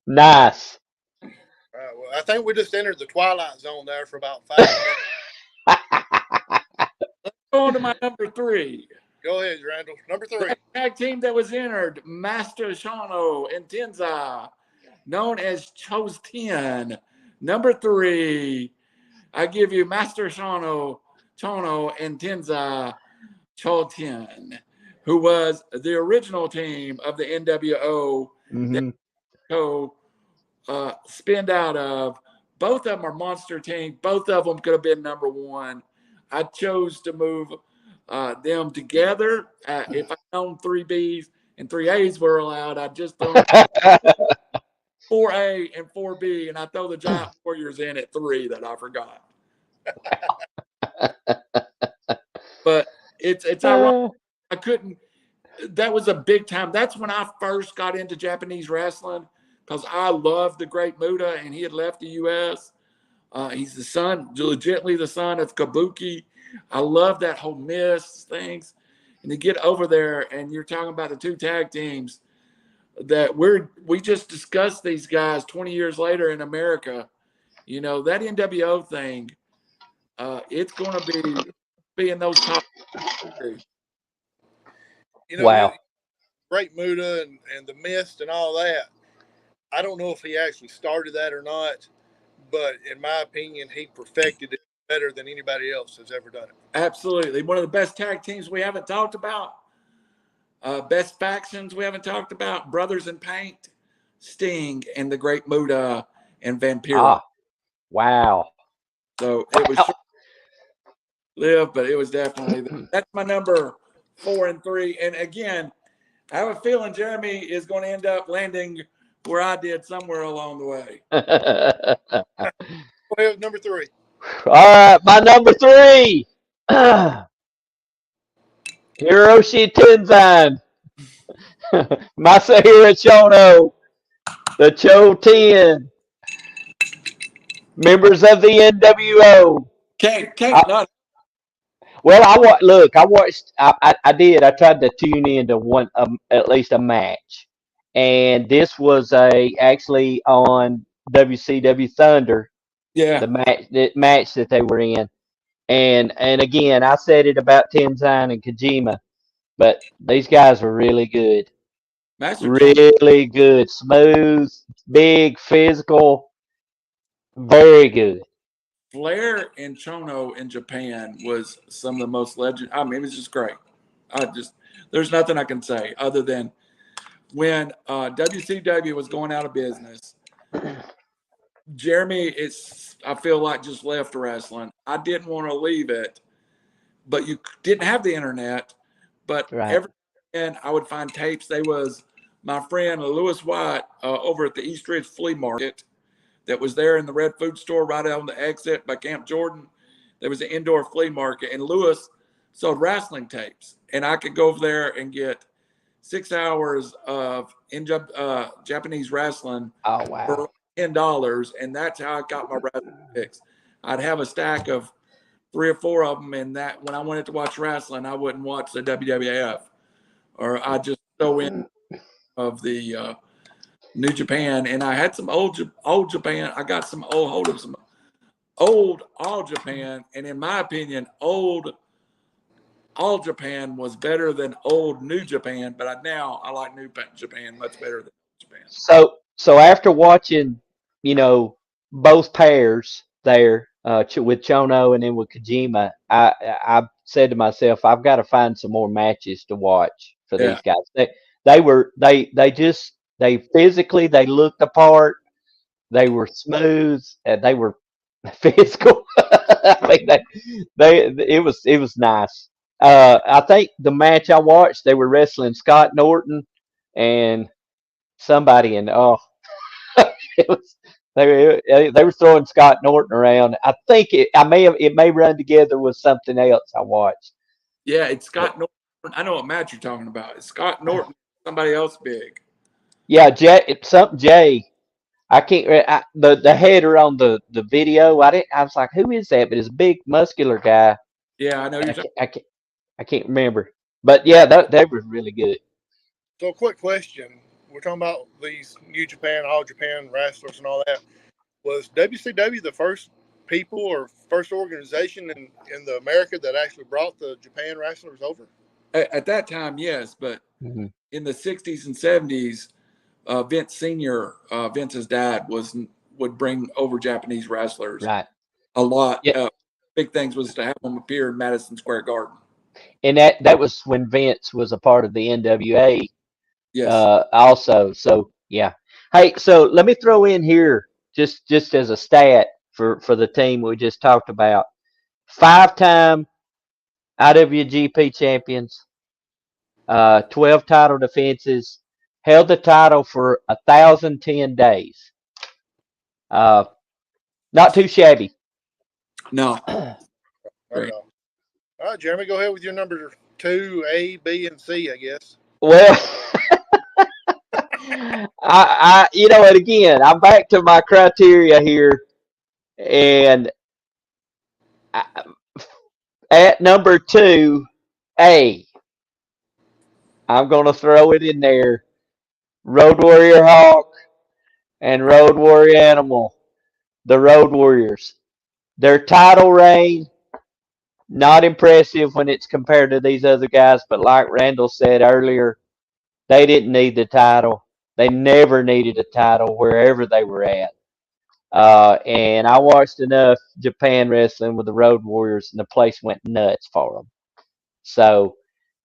Nice. Well, I think we just entered the twilight zone there for about 5 minutes. Let's go on to my number 3. Go ahead, Randall. Number 3. The tag team that was entered, Master Shono and Tenza, known as Chose 10. Number 3, I give you Master Chono and Tenza Cho10, who was the original team of the NWO that spinned out of. Both of them are monster teams. Both of them could have been number 1. I chose to move them together. If I'd known 3Bs and 3As were allowed, I'd just throw 4A and 4B, and I throw the Giant Warriors in at 3 that I forgot. But it's ironic. I couldn't. That was a big time. That's when I first got into Japanese wrestling, because I loved the Great Muta, and he had left the U.S. He's the son, legitimately the son of Kabuki. I love that whole myths things. And to get over there, and you're talking about the 2 tag teams that we just discussed these guys 20 years later in America. You know, that NWO thing, it's going to be in those top 3. You know, wow. Great Muta and the Mist and all that. I don't know if he actually started that or not, but in my opinion, he perfected it better than anybody else has ever done it. Absolutely. One of the best tag teams we haven't talked about. Best factions we haven't talked about. Brothers in Paint, Sting, and the Great Muta and Vampiro. Wow. So it was short-lived, but it was definitely that's my number 4 and 3. And again, I have a feeling Jeremy is going to end up landing where I did somewhere along the way. Go ahead, number 3. All right, my number 3. Hiroshi Tenzan. Masahiro Chono. The Cho 10. Members of the NWO. Well, I watched. I did. I tried to tune into one, at least a match, and this was actually on WCW Thunder. Yeah. The match that they were in, and again, I said it about Tenzan and Kojima, but these guys were really good. Really good, smooth, big, physical, very good. Flair and Chono in Japan was some of the most legend. I mean, it was just great. There's nothing I can say other than when WCW was going out of business, Jeremy I feel like just left wrestling. I didn't want to leave it, but you didn't have the internet. But every and I would find tapes. They was my friend Lewis White over at the East Ridge Flea Market that was there in the Red Food Store right out on the exit by Camp Jordan. There was an indoor flea market, and Lewis sold wrestling tapes. And I could go over there and get 6 hours of Japanese wrestling for $10, and that's how I got my wrestling fix. I'd have a stack of 3 or 4 of them, and that when I wanted to watch wrestling, I wouldn't watch the WWF, or I just go in of the New Japan, and I had some old Japan. I got some old All Japan, and in my opinion, old All Japan was better than old New Japan, but now I like New Japan much better than Old Japan. So after watching, both pairs there with Chono and then with Kojima, I said to myself, I've got to find some more matches to watch for Yeah. these guys. They physically they looked the part. They were smooth and they were physical. I mean, it was nice. I think the match I watched, they were wrestling Scott Norton and somebody, and it was they were throwing Scott Norton around. I think it may run together with something else I watched. Yeah, it's Scott Norton. I know what match you're talking about. It's Scott Norton, somebody else big. Yeah, Jay. I can't. The header on the video. I was like, who is that? But it's a big muscular guy. Yeah, I know you're talking. I can't remember. But yeah, they were really good. So, a quick question. We're talking about these New Japan, All Japan wrestlers and all that. Was WCW the first people or first organization in the America that actually brought the Japan wrestlers over? At that time, yes, but in the 60s and 70s, Vince Sr., Vince's dad, would bring over Japanese wrestlers. Right. A lot. Yeah. Big things was to have them appear in Madison Square Garden. And that was when Vince was a part of the NWA. Yes. Also, so yeah. Hey, so let me throw in here just as a stat for the team we just talked about. 5-time IWGP champions, 12 title defenses, held the title for 1,010 days. Not too shabby. No. Right. All right, Jeremy, go ahead with your number 2, A, B, and C, I guess. Well, I and again, I'm back to my criteria here, and at number 2, A, I'm going to throw it in there. Road Warrior Hawk and Road Warrior Animal, the Road Warriors. Their title reign, not impressive when it's compared to these other guys, but like Randall said earlier, they didn't need the title. They never needed a title wherever they were at. And I watched enough Japan wrestling with the Road Warriors, and the place went nuts for them. So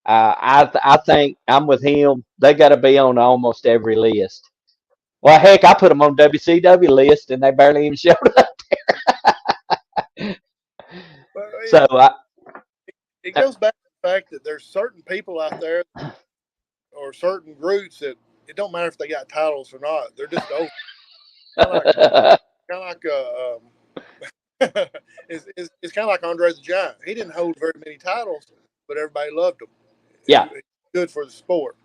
I think I'm with him. They got to be on almost every list. Well, heck, I put them on WCW list, and they barely even showed up there. So it goes back to the fact that there's certain people out there or certain groups that it don't matter if they got titles or not. They're just over. Kind of like it's kind of like Andre the Giant. He didn't hold very many titles, but everybody loved him. Yeah, good for the sport.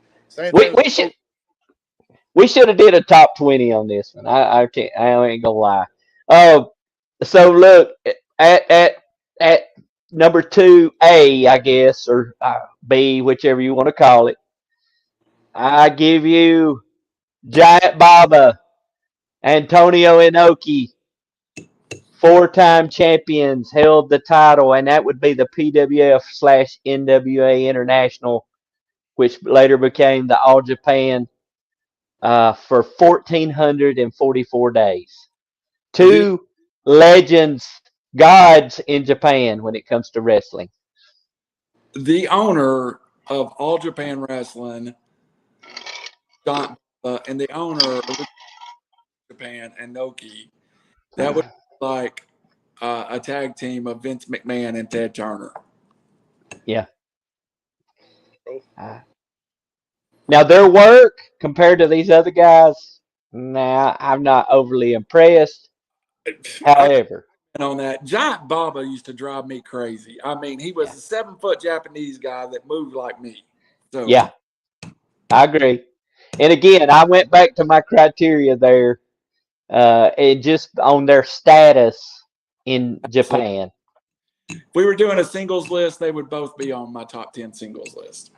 We should have did a top 20 on this one. I ain't gonna lie. So look at number 2A, I guess, or B, whichever you want to call it. I give you Giant Baba, Antonio Inoki, 4-time champions, held the title, and that would be the PWF/NWA International, which later became the All Japan, for 1,444 days. 2 legends, gods in Japan when it comes to wrestling. The owner of All Japan Wrestling, and the owner of Japan, Inoki, that would be like a tag team of Vince McMahon and Ted Turner. Yeah. Now their work compared to these other guys, I'm not overly impressed. However, on that, Giant Baba used to drive me crazy. I mean, he was a 7-foot Japanese guy that moved like me. So yeah, I agree. And again, I went back to my criteria there, and just on their status in Japan. If we were doing a singles list, they would both be on my top 10 singles list.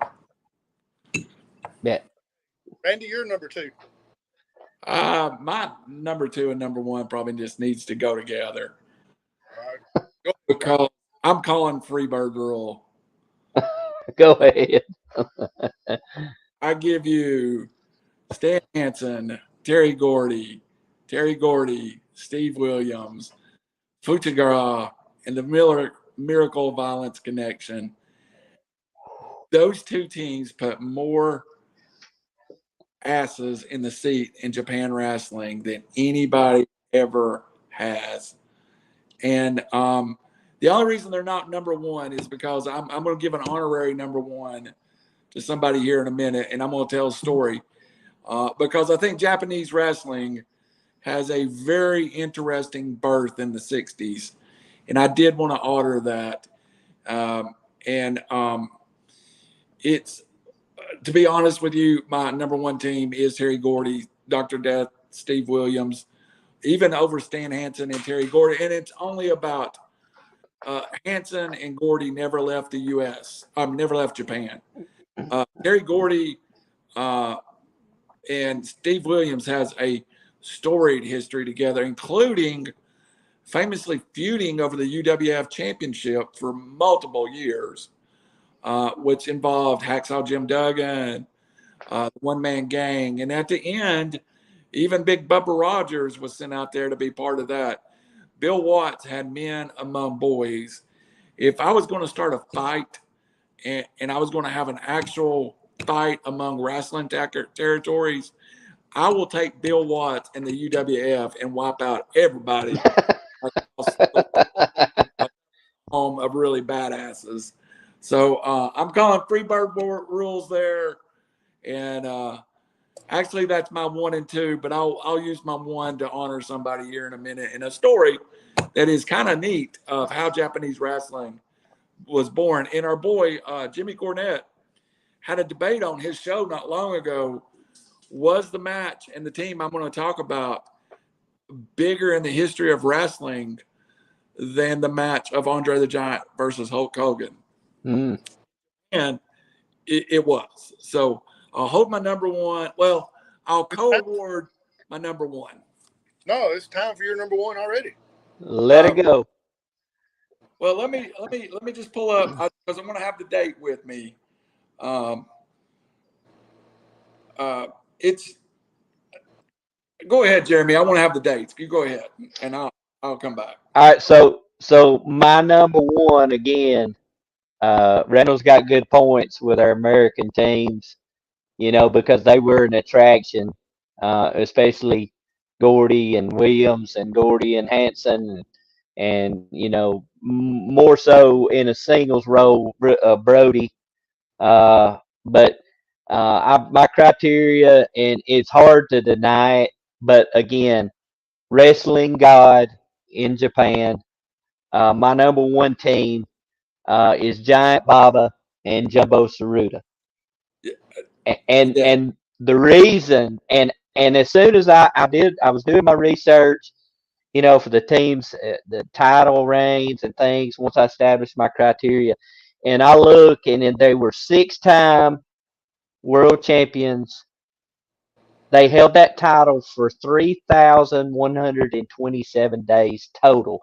Yeah. Randy, you're number 2. My number 2 and number 1 probably just needs to go together. Because I'm calling Freebird Earl. Go ahead. I give you Stan Hansen, Terry Gordy, Steve Williams, Fujiwara, and the Miracle Violence Connection. Those two teams put more asses in the seat in Japan wrestling than anybody ever has. And the only reason they're not number one is because I'm going to give an honorary number one to somebody here in a minute, and I'm going to tell a story because I think Japanese wrestling has a very interesting birth in the 60s, and I did want to honor that. It's, to be honest with you, my number one team is Terry Gordy, Dr. Death, Steve Williams, even over Stan Hansen and Terry Gordy. And it's only about Hansen and Gordy never left the U.S., never left Japan. Terry Gordy and Steve Williams has a storied history together, including famously feuding over the UWF championship for multiple years, which involved Hacksaw Jim Duggan, the one-man gang. And at the end, even Big Bubba Rogers was sent out there to be part of that. Bill Watts had men among boys. If I was going to start a fight and I was going to have an actual fight among wrestling territories, I will take Bill Watts and the UWF and wipe out everybody home of really badasses. So I'm calling Freebird rules there. And actually, that's my 1 and 2, but I'll use my 1 to honor somebody here in a minute. And a story that is kind of neat of how Japanese wrestling was born. And our boy, Jimmy Cornette, had a debate on his show not long ago. Was the match and the team I'm going to talk about bigger in the history of wrestling than the match of Andre the Giant versus Hulk Hogan? Mm. And it was. So I'll hold my number one. Well, I'll co-award my number one. No, it's time for your number one already. Let it go. Well, let me just pull up because I'm going to have the date with me. It's go ahead, Jeremy. I want to have the dates. You go ahead, and I'll come back. All right, so my number one again. Reynolds got good points with our American teams, because they were an attraction, especially Gordy and Williams and Gordy and Hansen, and more so in a singles role, Brody. But my criteria, and it's hard to deny it, but again, wrestling god in Japan. My number one team is Giant Baba and Jumbo Tsuruta. And the reason, and as soon as I was doing my research, for the teams, the title reigns and things, once I established my criteria, and I look, and then they were 6-time world champions. They held that title for 3,127 days total.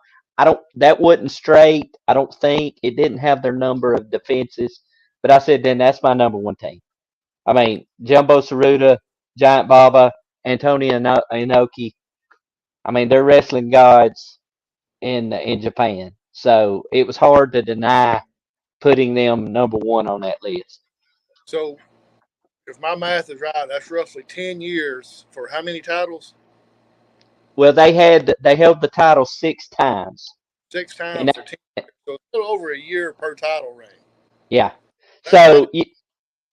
That wasn't straight. I don't think it didn't have their number of defenses, but I said, then that's my number one team. I mean, Jumbo Tsuruta, Giant Baba, Antonio Inoki. I mean, they're wrestling gods in Japan. So it was hard to deny putting them number one on that list. So if my math is right, that's roughly 10 years for how many titles? Well, they held the title 6 times. 6 times for 10 years. So it's a little over a year per title reign. Yeah. So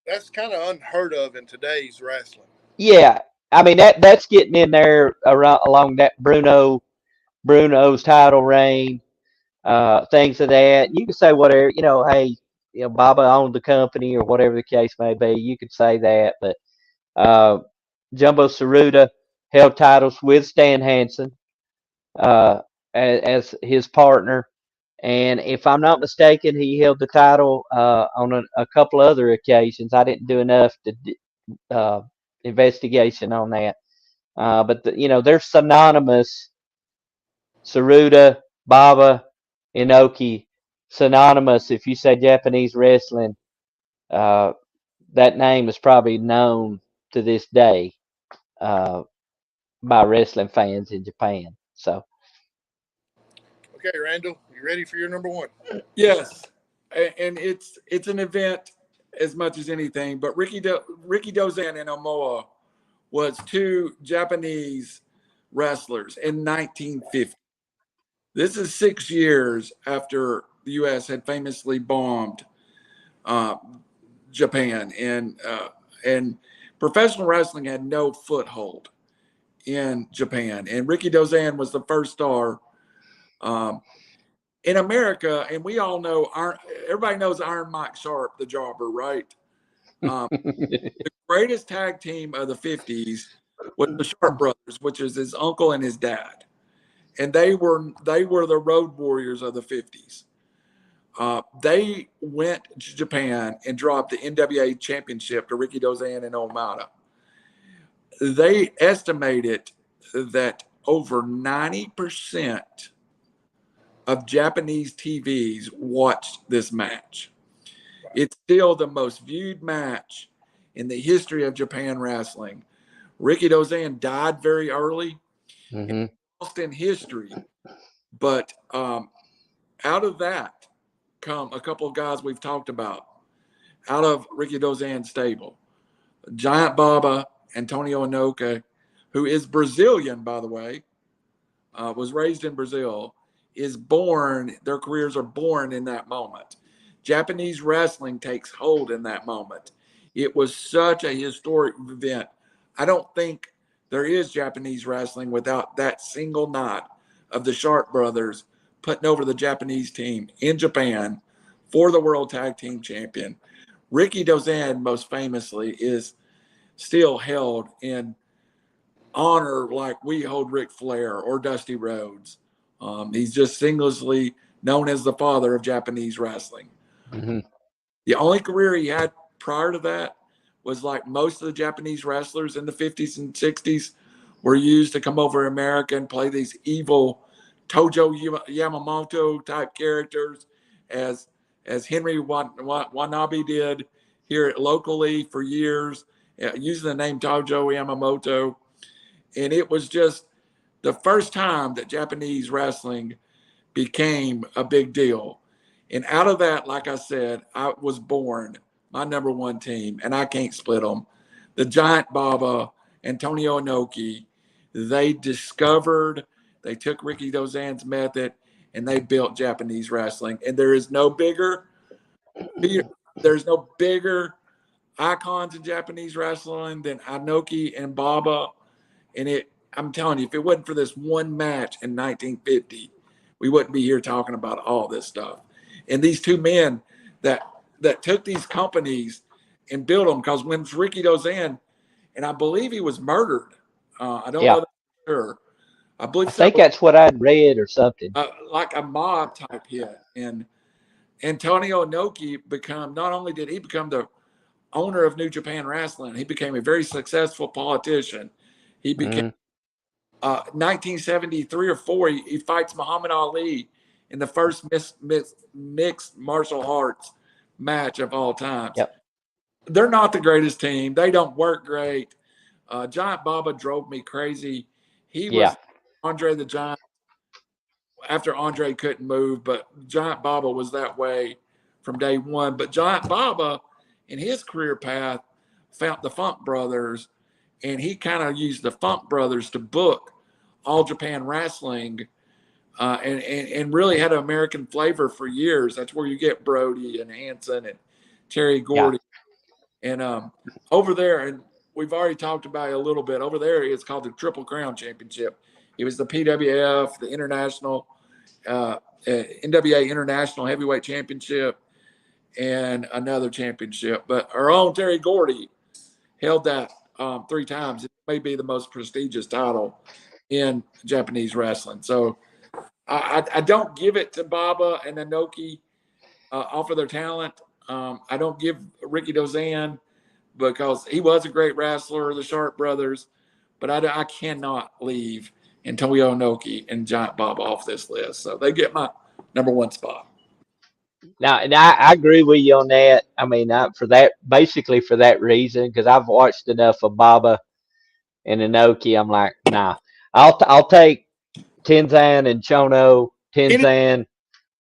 that's kind of unheard of in today's wrestling. Yeah. I mean, that's getting in there along that Bruno's title reign, things of that. You can say whatever, hey, Baba owned the company or whatever the case may be. You could say that, but Jumbo Tsuruta held titles with Stan Hansen as his partner. And if I'm not mistaken, he held the title on a couple other occasions. I didn't do enough to investigation on that. But they're synonymous. Tsuruta, Baba, Inoki, synonymous. If you say Japanese wrestling, that name is probably known to this day uh, by wrestling fans in Japan. So, Okay, Randall, you ready for your number one? Yes, and it's an event as much as anything. But Rikidōzan and Omoa was two Japanese wrestlers in 1950. This is 6 years after the U.S. had famously bombed uh, Japan, and professional wrestling had no foothold in Japan. And Rikidōzan was the first star in America, and we all know everybody knows Iron Mike Sharp, the jobber, right? The greatest tag team of the 50s was the Sharp brothers, which is his uncle and his dad, and they were the Road Warriors of the 50s. They went to Japan and dropped the NWA championship to Rikidōzan and Omada. They estimated that over 90% of Japanese TVs watched this match. It's still the most viewed match in the history of Japan wrestling. Rikidōzan died very early, lost in history, but out of that come a couple of guys we've talked about out of Rikidōzan's stable. Giant Baba, Antonio Inoki, who is Brazilian, by the way, was raised in Brazil, their careers are born in that moment. Japanese wrestling takes hold in that moment. It was such a historic event. I don't think there is Japanese wrestling without that single night of the Sharp brothers putting over the Japanese team in Japan for the World Tag Team Champion. Rikidōzan, most famously, is still held in honor like we hold Ric Flair or Dusty Rhodes. He's just singularly known as the father of Japanese wrestling. The only career he had prior to that was like most of the Japanese wrestlers in the 50s and 60s were used to come over to America and play these evil Tojo Yamamoto type characters as Henry Watanabe did here locally for years, using the name Tojo Yamamoto. And it was just the first time that Japanese wrestling became a big deal. And out of that, like I said, I was born my number one team, and I can't split them. The Giant Baba, Antonio Inoki, they took Rikidōzan's method, and they built Japanese wrestling. And there's no bigger icons in Japanese wrestling than Inoki and Baba. And I'm telling you, if it wasn't for this one match in 1950, we wouldn't be here talking about all this stuff. And these two men that took these companies and built them, because when Rikidōzan, and I believe he was murdered. I don't know that for sure. I think that's what I'd read or something. Like a mob type hit. And Antonio Inoki not only did he become the owner of New Japan Wrestling, he became a very successful politician. He became 1973 or 4. He fights Muhammad Ali in the first mixed martial arts match of all time. They're not the greatest team. They don't work great. Giant Baba drove me crazy. He was Andre the Giant after Andre couldn't move, but Giant Baba was that way from day one. But Giant Baba, in his career path, found the Funk Brothers, and he kind of used the Funk Brothers to book All Japan Wrestling, and really had an American flavor for years. That's where you get Brody and Hanson and Terry Gordy. And over there, and we've already talked about it a little bit, over there it's called the Triple Crown Championship. It was the PWF, the International, NWA International Heavyweight Championship, and another championship. But our own Terry Gordy held that 3 times. It may be the most prestigious title in Japanese wrestling. So I don't give it to Baba and Inoki off of their talent. I don't give Rikidōzan because he was a great wrestler, the Sharp brothers, but I cannot leave Antonio Inoki and Giant Baba off this list. So they get my number one spot. Now, and I agree with you on that. I mean, basically for that reason, because I've watched enough of Baba and Inoki. I'm like, nah, I'll take Tenzan and Chono, Tenzan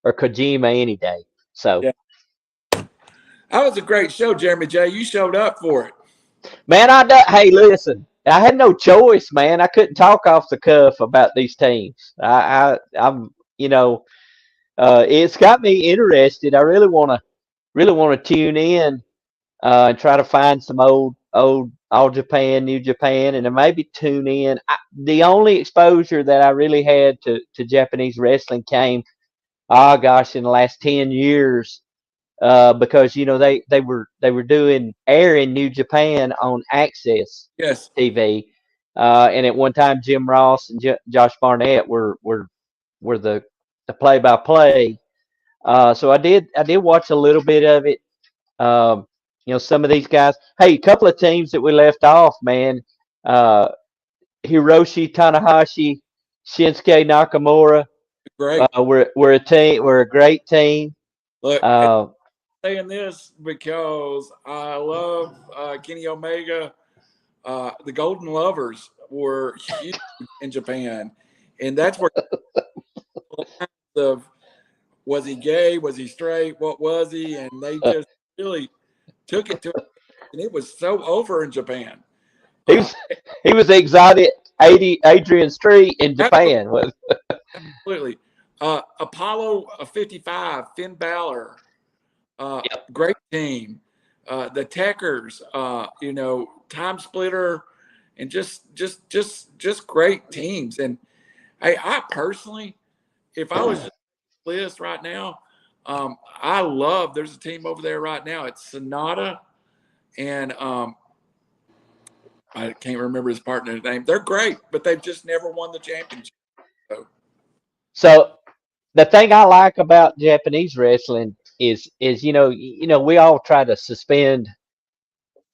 or Kojima any day. So, Yeah. That was a great show, Jeremy J. You showed up for it. man, hey, listen, I had no choice, man. I couldn't talk off the cuff about these teams. I'm, it's got me interested. I really want to tune in and try to find some old All Japan, New Japan, and then maybe tune in. The only exposure that I really had to Japanese wrestling came, oh gosh, in the last 10 years, because they were doing air in New Japan on Access Yes. TV, and at one time Jim Ross and Josh Barnett were the play-by-play. So I did watch a little bit of it. Some of these guys. Hey, a couple of teams that we left off, man. Hiroshi Tanahashi, Shinsuke Nakamura. Great. We're a team. We're a great team. Look, saying this because I love Kenny Omega. The Golden Lovers were huge in Japan, and that's where of was he gay, was he straight, what was he, and they just really took it to, and it was so over in Japan. He was the exotic Adrian Street in Japan. Absolutely. Apollo 55, Finn Balor, great team. The Techers, Time Splitter, and just great teams. And hey, I personally, if I was just on this list right now, I love. There's a team over there right now. It's Sonata, and I can't remember his partner's name. They're great, but they've just never won the championship. So the thing I like about Japanese wrestling is we all try to suspend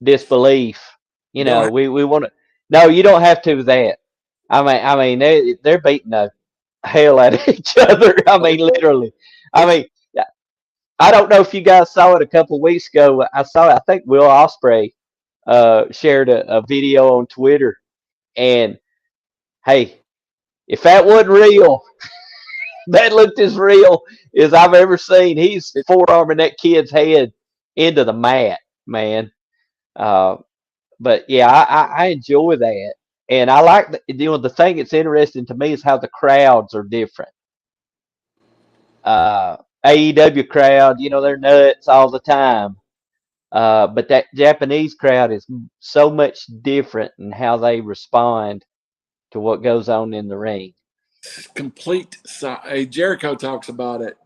disbelief. We want to. No, you don't have to do that. I mean they're beating the hell out of each other. I mean literally. I mean I don't know if you guys saw it a couple of weeks ago. I think Will Ospreay shared a video on Twitter, and hey, if that wasn't real, that looked as real as I've ever seen. He's forearming that kid's head into the mat, man. But yeah, I enjoy that, and I like the thing that's interesting to me is how the crowds are different. AEW crowd, they're nuts all the time. But that Japanese crowd is so much different in how they respond to what goes on in the ring. Complete. Jericho talks about it,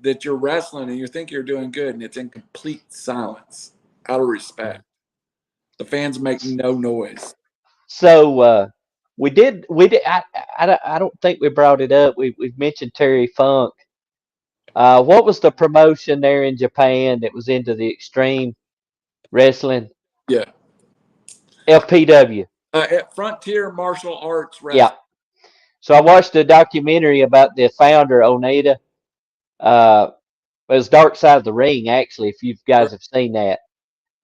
that you're wrestling and you think you're doing good, and it's in complete silence, out of respect. The fans make no noise. So we did. I don't think we brought it up. We've mentioned Terry Funk. What was the promotion there in Japan that was into the extreme wrestling? Yeah. FPW. At Frontier Martial Arts Wrestling. Yeah. So I watched a documentary about the founder, Onita. It was Dark Side of the Ring, actually, if you guys have seen that.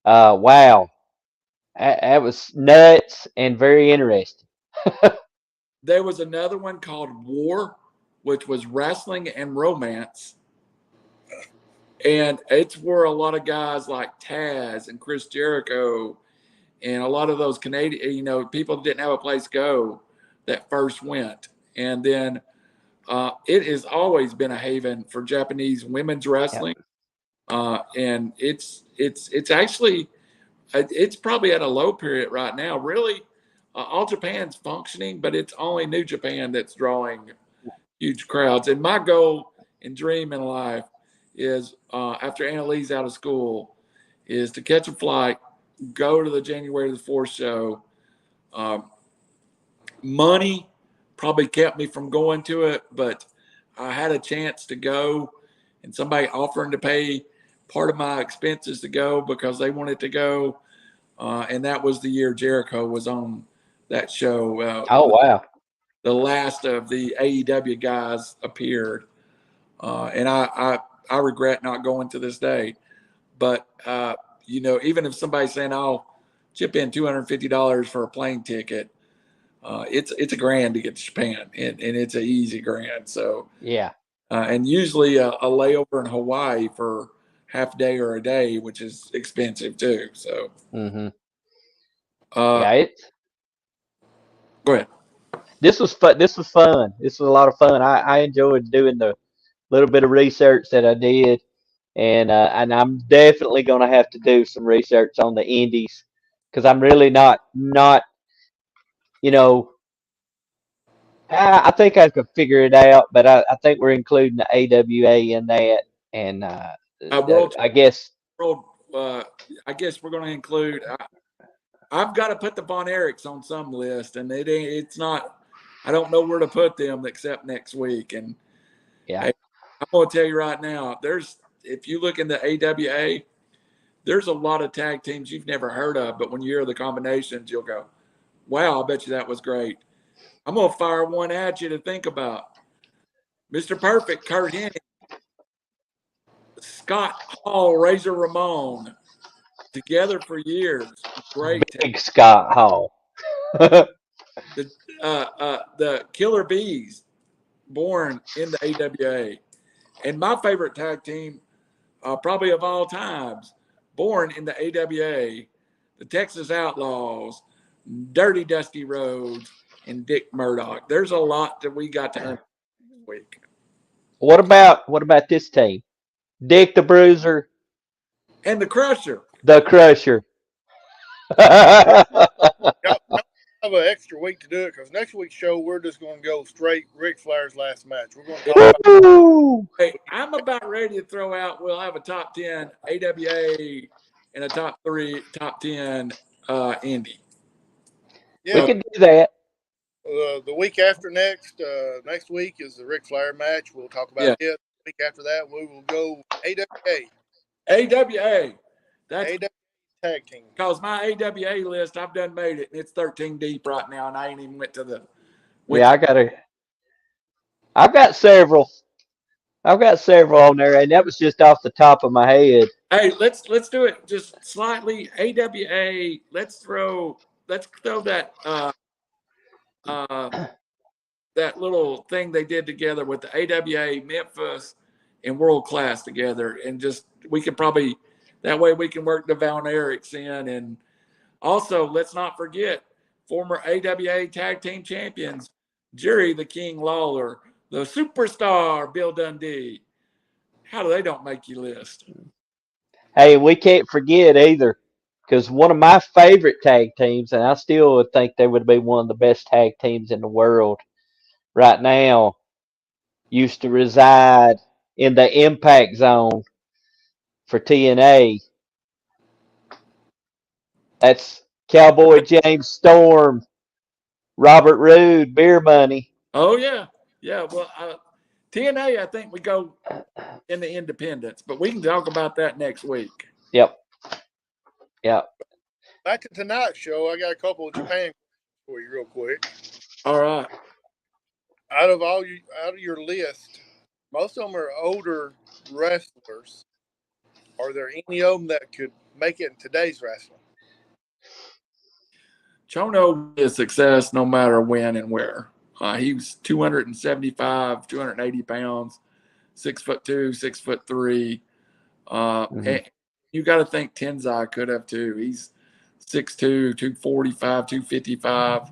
Wow. That was nuts and very interesting. There was another one called War, which was wrestling and romance. And it's where a lot of guys like Taz and Chris Jericho and a lot of those Canadian, people didn't have a place to go that first went. And then it has always been a haven for Japanese women's wrestling. And it's actually, it's probably at a low period right now. Really, All Japan's functioning, but it's only New Japan that's drawing huge crowds. And my goal and dream in life is after Annalee's out of school is to catch a flight, go to the January the 4th show. Money probably kept me from going to it, but I had a chance to go, and somebody offering to pay part of my expenses to go because they wanted to go. And that was the year Jericho was on that show. Oh, wow. The last of the AEW guys appeared. And I regret not going to this day. But you know, even if somebody's saying I'll chip in $250 for a plane ticket, it's $1,000 to get to Japan, and it's an easy grand. So Yeah. and usually a layover in Hawaii for half a day or a day, which is expensive too. So Mm-hmm. yeah, It's go ahead. this was fun. This was fun. This was a lot of fun. I enjoyed doing the little bit of research that I did, and I'm definitely going to have to do some research on the indies because I'm really not you know. I think I could figure it out, but I think we're including the AWA in that, and World I guess world. I guess we're going to include. I've got to put the Von Erichs on some list, and it's not. I don't know where to put them except next week. And yeah. hey, I'm going to tell you right now, if you look in the AWA, there's a lot of tag teams you've never heard of, but when you hear the combinations, you'll go, "Wow, I bet you that was great." I'm going to fire one at you to think about. Mr. Perfect, Kurt Hennig, Scott Hall, Razor Ramon, together for years. Great. Big Scott Hall. The Killer Bees, born in the AWA. And my favorite tag team, probably of all times, born in the AWA, the Texas Outlaws, Dirty Dusty Rhodes, and Dick Murdoch. There's a lot that we got to earn this week. What about this team? Dick the Bruiser, And the Crusher. the Crusher. Y'all have an extra week to do it because next week's show we're just going to go straight Ric Flair's last match. We're going to talk about. Woo! Hey, I'm about ready to throw out. We'll have a top 10 AWA and a top 10 indie. We Yeah, can do that. the week after next week is the Ric Flair match. We'll talk about it. The week after that, we will go AWA. AWA. That's AWA tag team. because my AWA list, I've done made it, and it's 13 deep right now, and I ain't even went to the. Yeah, I've got several. I've got several on there, and that was just off the top of my head. Hey, let's do it just slightly. AWA. Let's throw that that little thing they did together with the AWA, Memphis, and World Class together, and just we can probably that way we can work the Von Erichs in, and also let's not forget former AWA Tag Team Champions Jerry the King Lawler, the superstar Bill Dundee. How do they don't make you list? Hey, we can't forget either, because one of my favorite tag teams, and I still would think they would be one of the best tag teams in the world right now, used to reside in the Impact Zone for TNA. That's Cowboy James Storm, Robert Roode, Beer Money. Oh yeah, yeah. Well, TNA, I think we go in the independents, but we can talk about that next week. Yep. Back to tonight's show, I got a couple of Japan for you real quick. All right. Out of your list, most of them are older wrestlers. Are there any of them that could make it in today's wrestling? Chono is a success no matter when and where. He was 275, 280 pounds, 6'2", 6'3". And you got to think Tenzai could have too. He's 6'2", 245, 255.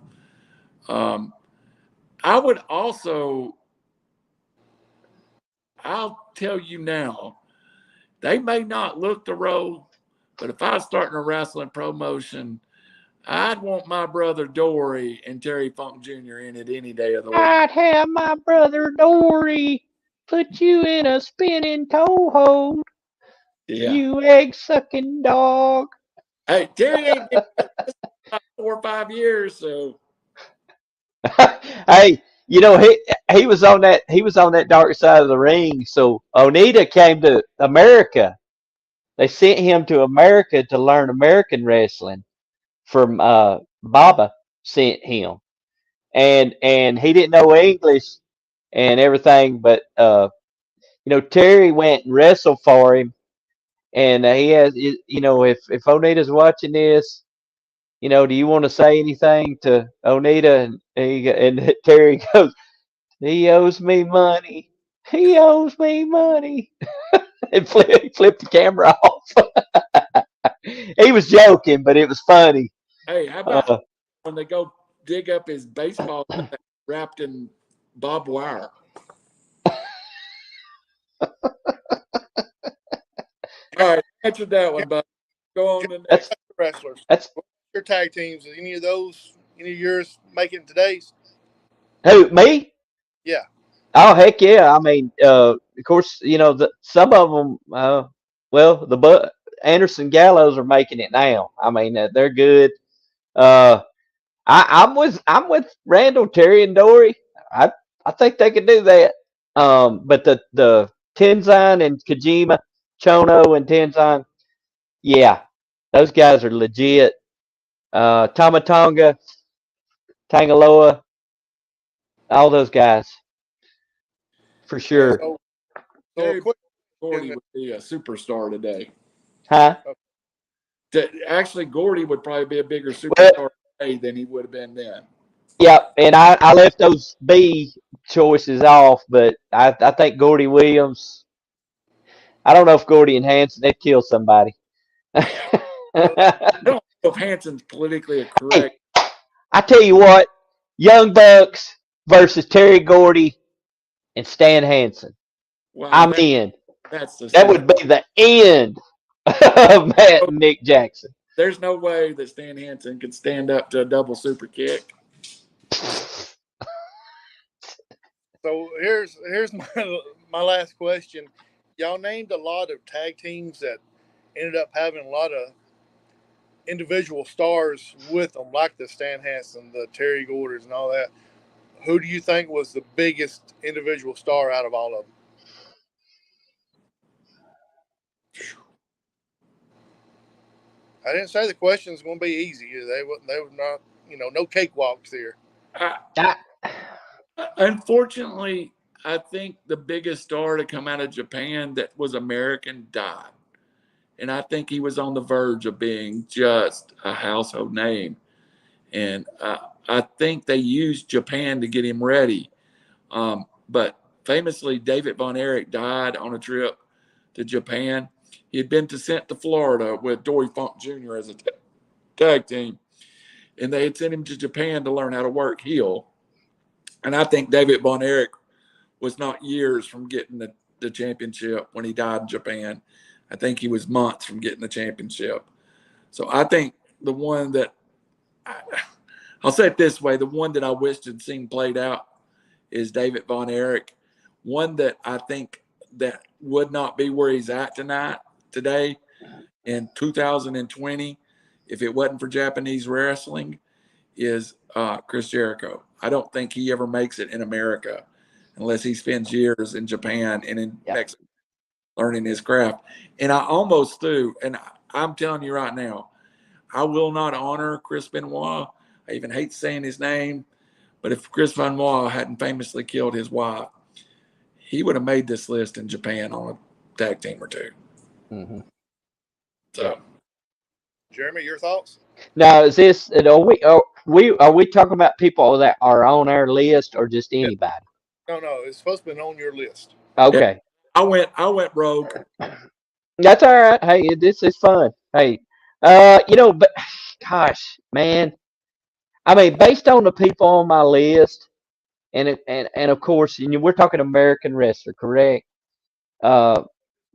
I would also, I'll tell you now, they may not look the role, but if I was starting a wrestling promotion, I'd want my brother Dory and Terry Funk Jr. in it any day of the week. I'd have my brother Dory put you in a spinning toe hold. Yeah. You egg sucking dog. Hey, Terry ain't been about 4 or 5 years, so. Hey, he was on that dark side of the ring. So Onita came to America. They sent him to America to learn American wrestling from Baba sent him. And he didn't know English and everything, but Terry went and wrestled for him, and he has, if Onita's watching this, do you want to say anything to Onita? And Terry goes, he owes me money. He owes me money. And flipped the camera off. He was joking, but it was funny. Hey, how about when they go dig up his baseball bat wrapped in barbed wire? All right, answer that one, but go on the next. Wrestlers. That's your tag teams. Is any of yours making today's? Who, me? Yeah. Oh, heck yeah. I mean, of course, some of them, Anderson Gallows are making it now. I mean, they're good. I'm with Randall, Terry, and Dory. I think they could do that. But the Tenzan and Kojima, Chono and Tenzan, yeah, those guys are legit. Tamatonga, Tangaloa, all those guys, for sure. So Gordy would be a superstar today. Huh? Actually, Gordy would probably be a bigger superstar today than he would have been then. Yeah, and I left those B choices off, but I think Gordy Williams. I don't know if Gordy and Hanson, they'd kill somebody. I don't know if Hanson's politically correct. Hey, I tell you what, Young Bucks versus Terry Gordy and Stan Hansen. Wow, I'm in. That would be the end of Matt and Nick Jackson. There's no way that Stan Hansen could stand up to a double super kick. So here's my last question. Y'all named a lot of tag teams that ended up having a lot of individual stars with them, like the Stan Hansen, the Terry Gorders, and all that. Who do you think was the biggest individual star out of all of them? I didn't say the question's going to be easy. They were not, no cakewalks here. Unfortunately, I think the biggest star to come out of Japan that was American died. And I think he was on the verge of being just a household name. And I think they used Japan to get him ready. But famously, David Von Erich died on a trip to Japan. He had been sent to Florida with Dory Funk Jr. as a tag team. And they had sent him to Japan to learn how to work heel. And I think David Von Erich was not years from getting the championship when he died in Japan. I think he was months from getting the championship. So I think the one that, I'll say it this way, the one that I wished had seen played out is David Von Erich. One that I think that would not be where he's at today in 2020, if it wasn't for Japanese wrestling, is Chris Jericho. I don't think he ever makes it in America unless he spends years in Japan and in Mexico learning his craft. And I almost threw, and I'm telling you right now, I will not honor Chris Benoit. I even hate saying his name, but if Chris Benoit hadn't famously killed his wife, he would have made this list in Japan on a tag team or two. Mm-hmm. So, Jeremy, your thoughts? Now, is this? Are we talking about people that are on our list or just anybody? No, it's supposed to be on your list. Okay. Yeah, I went rogue. That's all right. Hey, this is fun. Hey, but gosh, man, I mean, based on the people on my list, and of course, we're talking American wrestler, correct?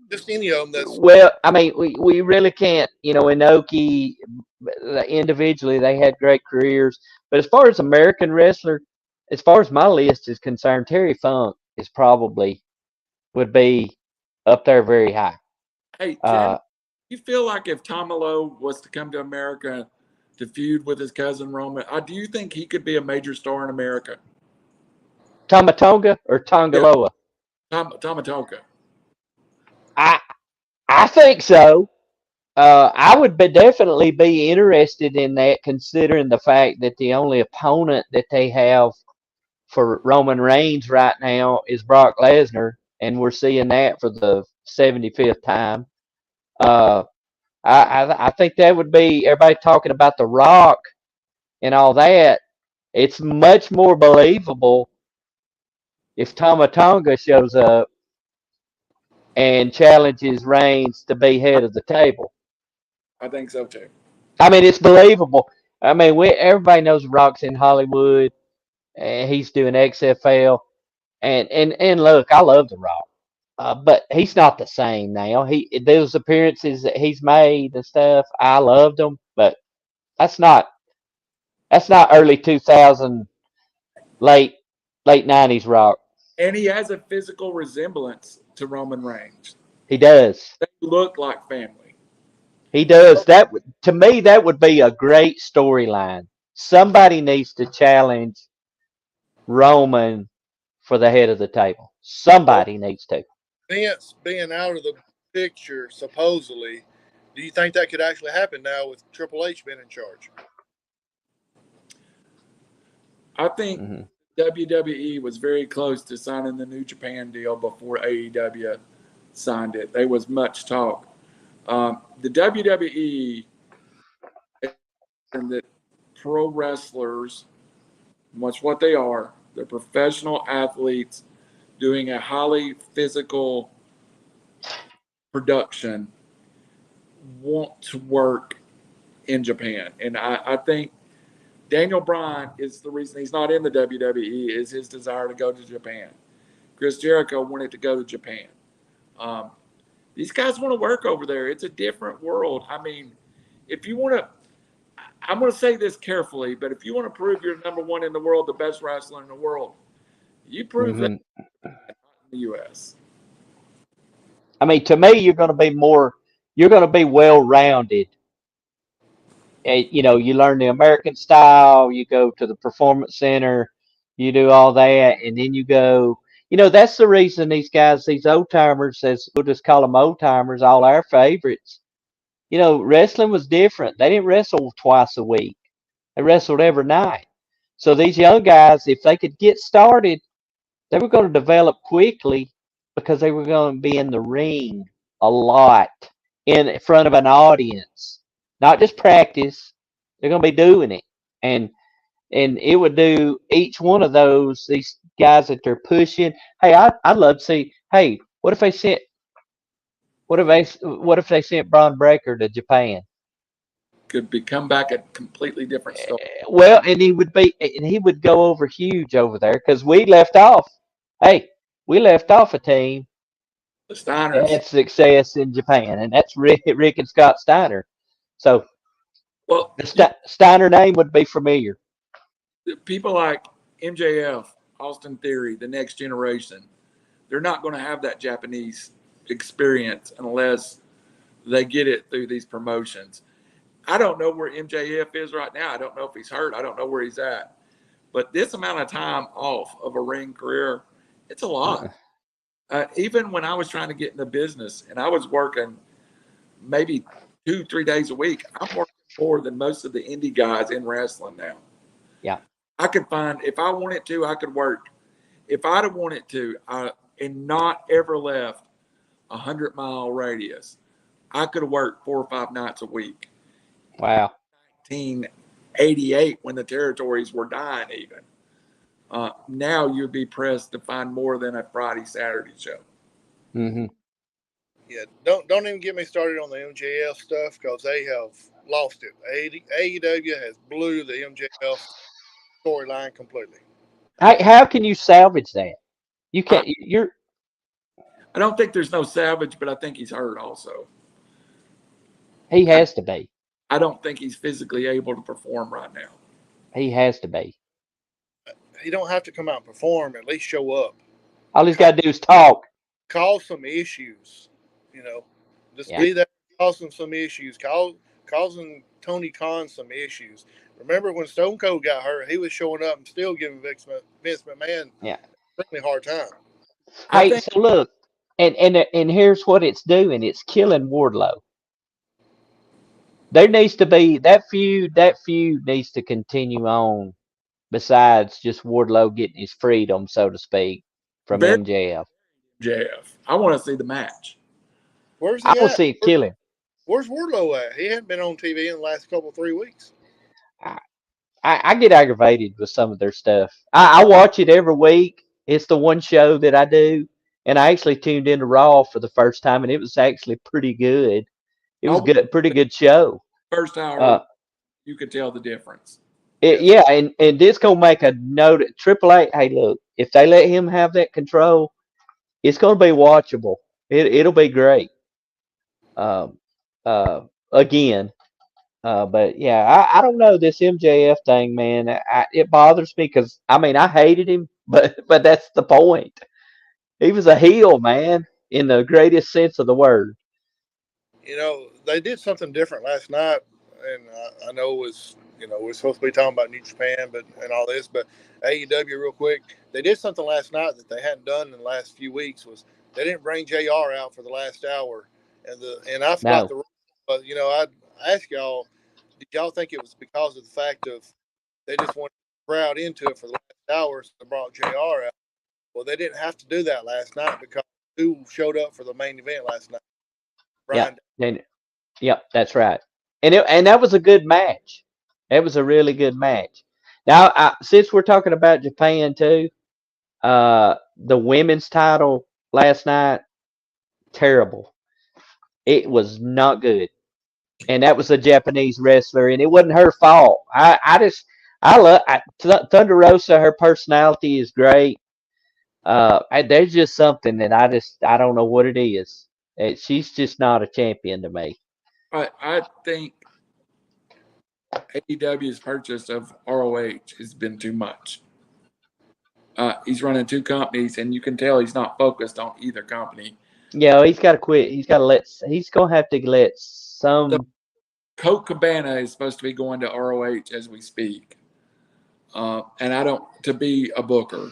Just any of them. That's well, I mean, we really can't. Inoki, individually, they had great careers, but as far as American wrestler, as far as my list is concerned, Terry Funk is probably would be up there very high. Hey, Jeremy, you feel like if Tomalo was to come to America to feud with his cousin Roman, do you think he could be a major star in America? Tamatonga or Tongaloa? Yeah. Tamatonga. I think so. I would definitely be interested in that, considering the fact that the only opponent that they have for Roman Reigns right now is Brock Lesnar. and we're seeing that for the 75th time. I think that would be everybody talking about The Rock and all that. It's much more believable if Tama Tonga shows up and challenges Reigns to be head of the table. I think so too. I mean, it's believable. I mean, everybody knows Rock's in Hollywood, and he's doing XFL. And look, I love The Rock, but he's not the same now. Those appearances that he's made and stuff, I loved them, but that's not early 2000, late 90s Rock. And he has a physical resemblance to Roman Reigns. He does. They look like family. He does. To me, that would be a great storyline. Somebody needs to challenge Roman for the head of the table. Somebody needs to. Vince being out of the picture, supposedly, do you think that could actually happen now with Triple H being in charge? I think WWE was very close to signing the New Japan deal before AEW signed it. There was much talk. The WWE and the pro wrestlers, much what they are, they're professional athletes doing a highly physical production, want to work in Japan. And I think Daniel Bryan is the reason he's not in the WWE is his desire to go to Japan. Chris Jericho wanted to go to Japan. These guys want to work over there. It's a different world. I mean, if you want to, I'm going to say this carefully, but if you want to prove you're number one in the world, the best wrestler in the world, you prove that in the U.S. I mean, to me, you're going to be well-rounded. You know, you learn the American style, you go to the performance center, you do all that, and then you go, that's the reason these guys, these old timers, we'll just call them old timers, all our favorites. Wrestling was different. They didn't wrestle twice a week. They wrestled every night. So these young guys, if they could get started, they were going to develop quickly because they were going to be in the ring a lot in front of an audience, not just practice. They're going to be doing it. And it would do each one of these guys that they're pushing. Hey, I'd love to see, hey, what if they sent Braun Breaker to Japan? Could come back a completely different story. Well, and he would go over huge over there because we left off a team The that Steiners. had success in Japan, and that's Rick and Scott Steiner. So, Well, the Steiner name would be familiar. People like MJF, Austin Theory, the next generation, they're not going to have that Japanese experience unless they get it through these promotions. I don't know where MJF is right now. I don't know if he's hurt. I don't know where he's at. But this amount of time off of a ring career, it's a lot. Even when I was trying to get in the business and I was working maybe 2-3 days a week, I'm working more than most of the indie guys in wrestling now. Yeah. I could find, if I wanted to, I could work. If I'd have wanted to and not ever left a 100-mile radius, I could have worked 4 or 5 nights a week. Wow. 1988, when the territories were dying even. Now you'd be pressed to find more than a Friday, Saturday show. Mm-hmm. Yeah, don't even get me started on the MJF stuff because they have lost it. AEW has blew the MJF storyline completely. How can you salvage that? You can't. I don't think there's no Savage, but I think he's hurt also. He has to be. I don't think he's physically able to perform right now. He has to be. He don't have to come out and perform. At least show up. All he's got to do is talk. Cause some issues. Just be there, causing some issues. Causing Tony Khan some issues. Remember when Stone Cold got hurt? He was showing up and still giving Vince McMahon a really hard time. Hey, so look, and here's what it's doing. It's killing Wardlow. There needs to be that feud needs to continue on besides just Wardlow getting his freedom, so to speak, from MJF. JF. I want to see the match. Where's he I will at? see it kill him. Where's Wardlow at? He hadn't been on TV in the last 3 weeks. I get aggravated with some of their stuff. I watch it every week. It's the one show that I do, and I actually tuned into Raw for the first time, and it was actually pretty good. It was good, pretty good show. First hour, you could tell the difference. Yeah, and this gonna make a note. Triple H, hey, look, if they let him have that control, it's gonna be watchable. It'll be great. Again. But yeah, I don't know this MJF thing, man. It bothers me because I mean I hated him, but that's the point. He was a heel, man, in the greatest sense of the word. You know, they did something different last night, and I know it was, we're supposed to be talking about New Japan, and all this, but AEW real quick, they did something last night that they hadn't done in the last few weeks. Was they didn't bring JR out for the last hour, and I forgot but I'd ask y'all. Did y'all think it was because of the fact of they just wanted to crowd into it for the last hour, so they brought JR out? Well, they didn't have to do that last night because who showed up for the main event last night? Brian. Yeah, that's right. And that was a good match. That was a really good match. Now, since we're talking about Japan too, the women's title last night, terrible. It was not good. And that was a Japanese wrestler, and it wasn't her fault. I love Thunder Rosa. Her personality is great. There's just something that I don't know what it is. She's just not a champion to me. I think AEW's purchase of ROH has been too much. He's running two companies, and you can tell he's not focused on either company. Yeah, he's got to quit. He's got to let. He's gonna have to let some. So, Colt Cabana is supposed to be going to ROH as we speak, and I don't to be a booker.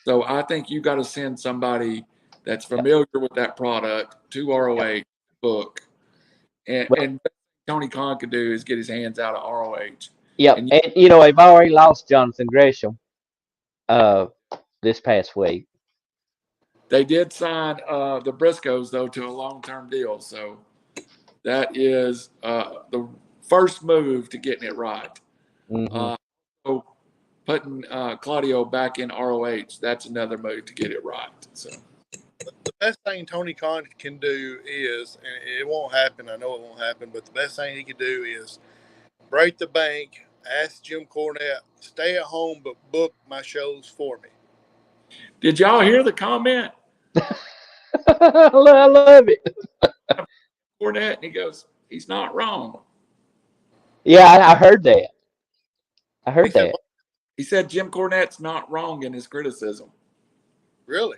So I think you got to send somebody that's familiar with that product to ROH book, and Tony Khan could do is get his hands out of ROH. Yep, and they've already lost Jonathan Gresham this past week. They did sign the Briscoes though to a long-term deal, so that is the first move to getting it right. Mm-hmm. So putting Claudio back in ROH, that's another move to get it right. So the best thing Tony Khan can do is, and it won't happen, I know it won't happen, but the best thing he can do is break the bank, ask Jim Cornette, stay at home, but book my shows for me. Did y'all hear the comment? I love it. Cornette, and he goes, he's not wrong. Yeah, I heard that. I heard that. He said Jim Cornette's not wrong in his criticism. Really?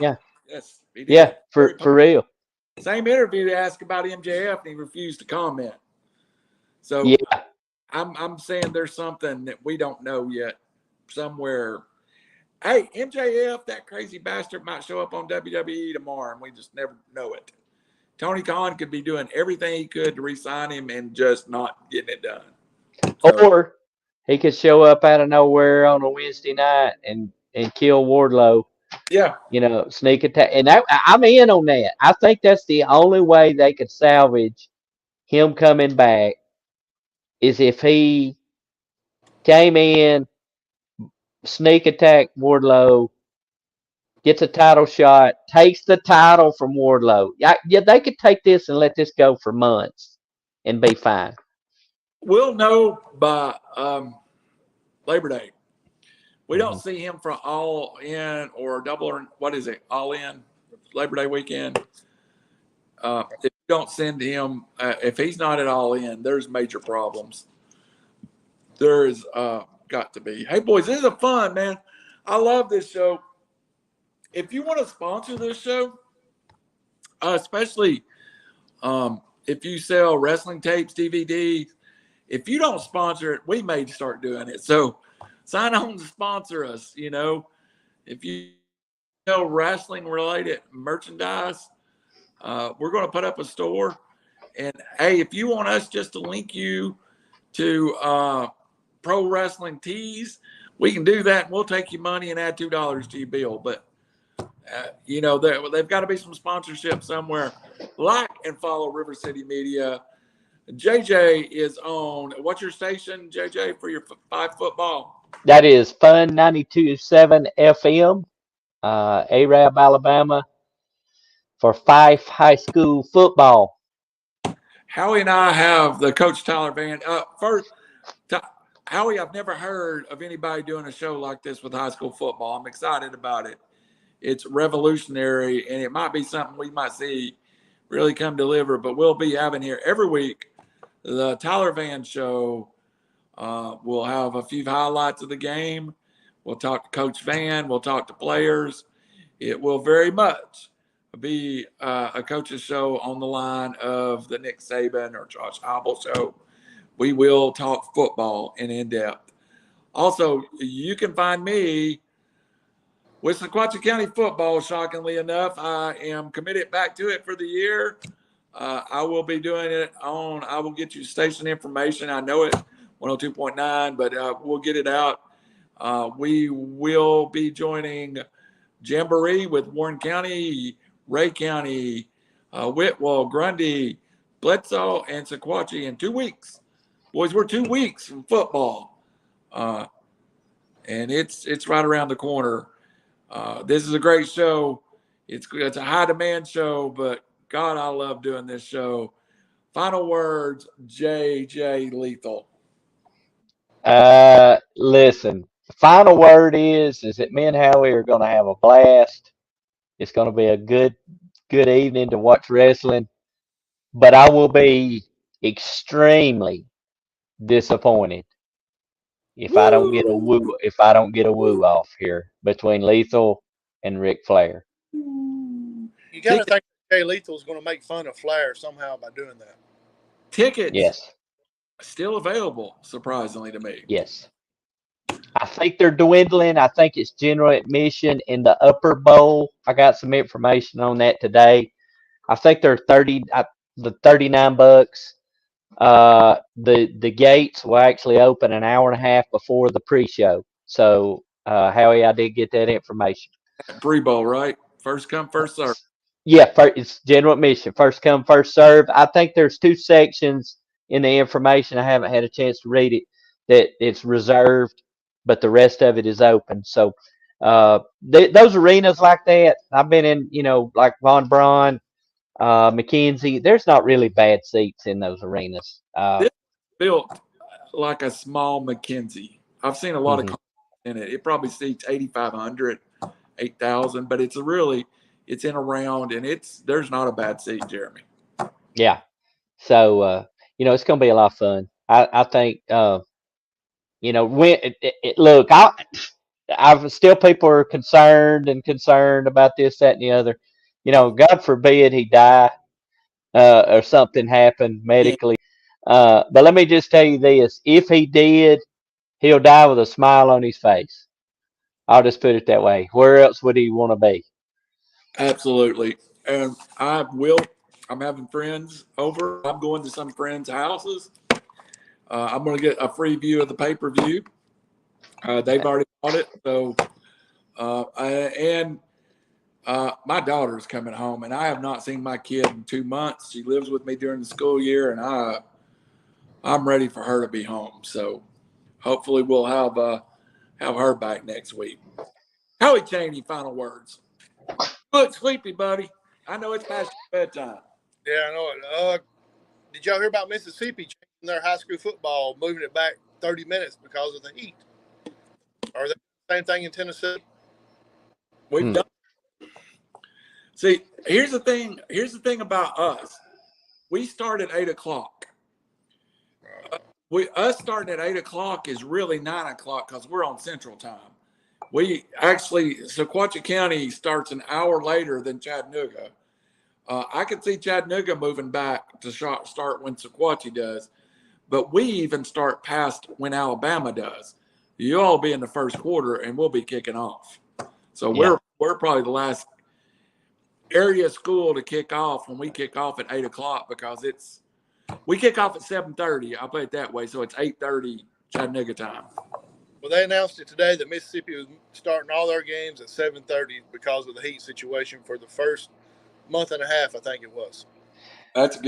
Yeah. Yes. He did. Yeah, for real. Same interview they asked about MJF, and he refused to comment. So yeah. I'm saying there's something that we don't know yet somewhere. Hey, MJF, that crazy bastard, might show up on WWE tomorrow, and we just never know it. Tony Khan could be doing everything he could to re-sign him and just not getting it done. So, or he could show up out of nowhere on a Wednesday night and kill Wardlow. Yeah. Sneak attack. And I'm in on that. I think that's the only way they could salvage him coming back is if he came in, sneak attack Wardlow, gets a title shot, takes the title from Wardlow. Yeah, they could take this and let this go for months and be fine. We'll know by Labor Day. We don't see him for All In or double or what is it? All In Labor Day weekend. If you don't send him, if he's not at All In, there's major problems. There's got to be. Hey boys, this is a fun, man. I love this show. If you want to sponsor this show, especially if you sell wrestling tapes, DVDs, if you don't sponsor it, we may start doing it. So sign on to sponsor us. If you sell wrestling related merchandise, we're going to put up a store. And hey, if you want us just to link you to Pro Wrestling Tees, we can do that. And we'll take your money and add $2 to your bill. But They've got to be some sponsorship somewhere. Like and follow River City Media. JJ is on. What's your station, JJ, for your 5 football? That is Fun 92.7 FM, Arab, Alabama, for Fife High School football. Howie and I have the Coach Tyler Van. Howie, I've never heard of anybody doing a show like this with high school football. I'm excited about it. It's revolutionary, and it might be something we might see really come deliver. But we'll be having here every week the Tyler Van Show. We'll have a few highlights of the game. We'll talk to Coach Van. We'll talk to players. It will very much be a coach's show on the line of the Nick Saban or Josh Heupel show. We will talk football in depth. Also, you can find me with Sequatchie County football. Shockingly enough, I am committed back to it for the year. I will be doing it on. I will get you station information. I know it 102.9, but we'll get it out. We will be joining Jamboree with Warren County, Ray County, Whitwell, Grundy, Bledsoe, and Sequatchie in 2 weeks. Boys, we're 2 weeks from football, and it's right around the corner. This is a great show. It's a high demand show, but God, I love doing this show. Final words, JJ Lethal. Listen, the final word is that me and Howie are going to have a blast. It's going to be a good evening to watch wrestling, but I will be extremely disappointed if I don't get a woo off here between Lethal and Ric Flair. You got to think Jay Lethal is going to make fun of Flair somehow by doing that. Tickets, yes, still available, surprisingly to me. Yes. I think they're dwindling. I think it's general admission in the upper bowl. I got some information on that today. I think they're the $39. The gates will actually open an hour and a half before the pre-show. So, Howie, I did get that information. Pre-bowl, right? First come, first serve. Yeah, it's general admission. First come, first serve. I think there's 2 sections in the information. I haven't had a chance to read it. That it's reserved, but the rest of it is open. So, those arenas like that, I've been in. Like Von Braun, McKenzie. There's not really bad seats in those arenas. This built like a small McKenzie. I've seen a lot of in it. It probably seats 8,500, 8,000, but it's in a round, and there's not a bad seat, Jeremy. Yeah. So, it's going to be a lot of fun. I think, when look, I've still people are concerned about this, that, and the other. God forbid he die or something happened medically. But let me just tell you this: if he did, he'll die with a smile on his face. I'll just put it that way. Where else would he want to be? Absolutely. And I'm having friends over. I'm going to some friends' houses. I'm going to get a free view of the pay-per-view. They've already bought it. So, my daughter's coming home, and I have not seen my kid in 2 months. She lives with me during the school year, and I'm ready for her to be home. So, hopefully, we'll have her back next week. Howie Chaney, final words. Look sleepy, buddy. I know it's past your bedtime. Yeah, I know it. Did y'all hear about Mississippi changing their high school football, moving it back 30 minutes because of the heat? Or the same thing in Tennessee? We've done. See, here's the thing. Here's the thing about us. We start at 8 o'clock. Us starting at 8 o'clock is really 9 o'clock because we're on Central Time. Sequatchie County starts an hour later than Chattanooga. I could see Chattanooga moving back to start when Sequatchie does, but we even start past when Alabama does. You all be in the first quarter, and we'll be kicking off. So we're probably the last area school to kick off when we kick off at 8 o'clock because we kick off at 7:30. I'll put it that way. So it's 8:30 Chattanooga time. Well, they announced it today that Mississippi was starting all their games at 7:30 because of the heat situation for the first month and a half, I think it was. That's a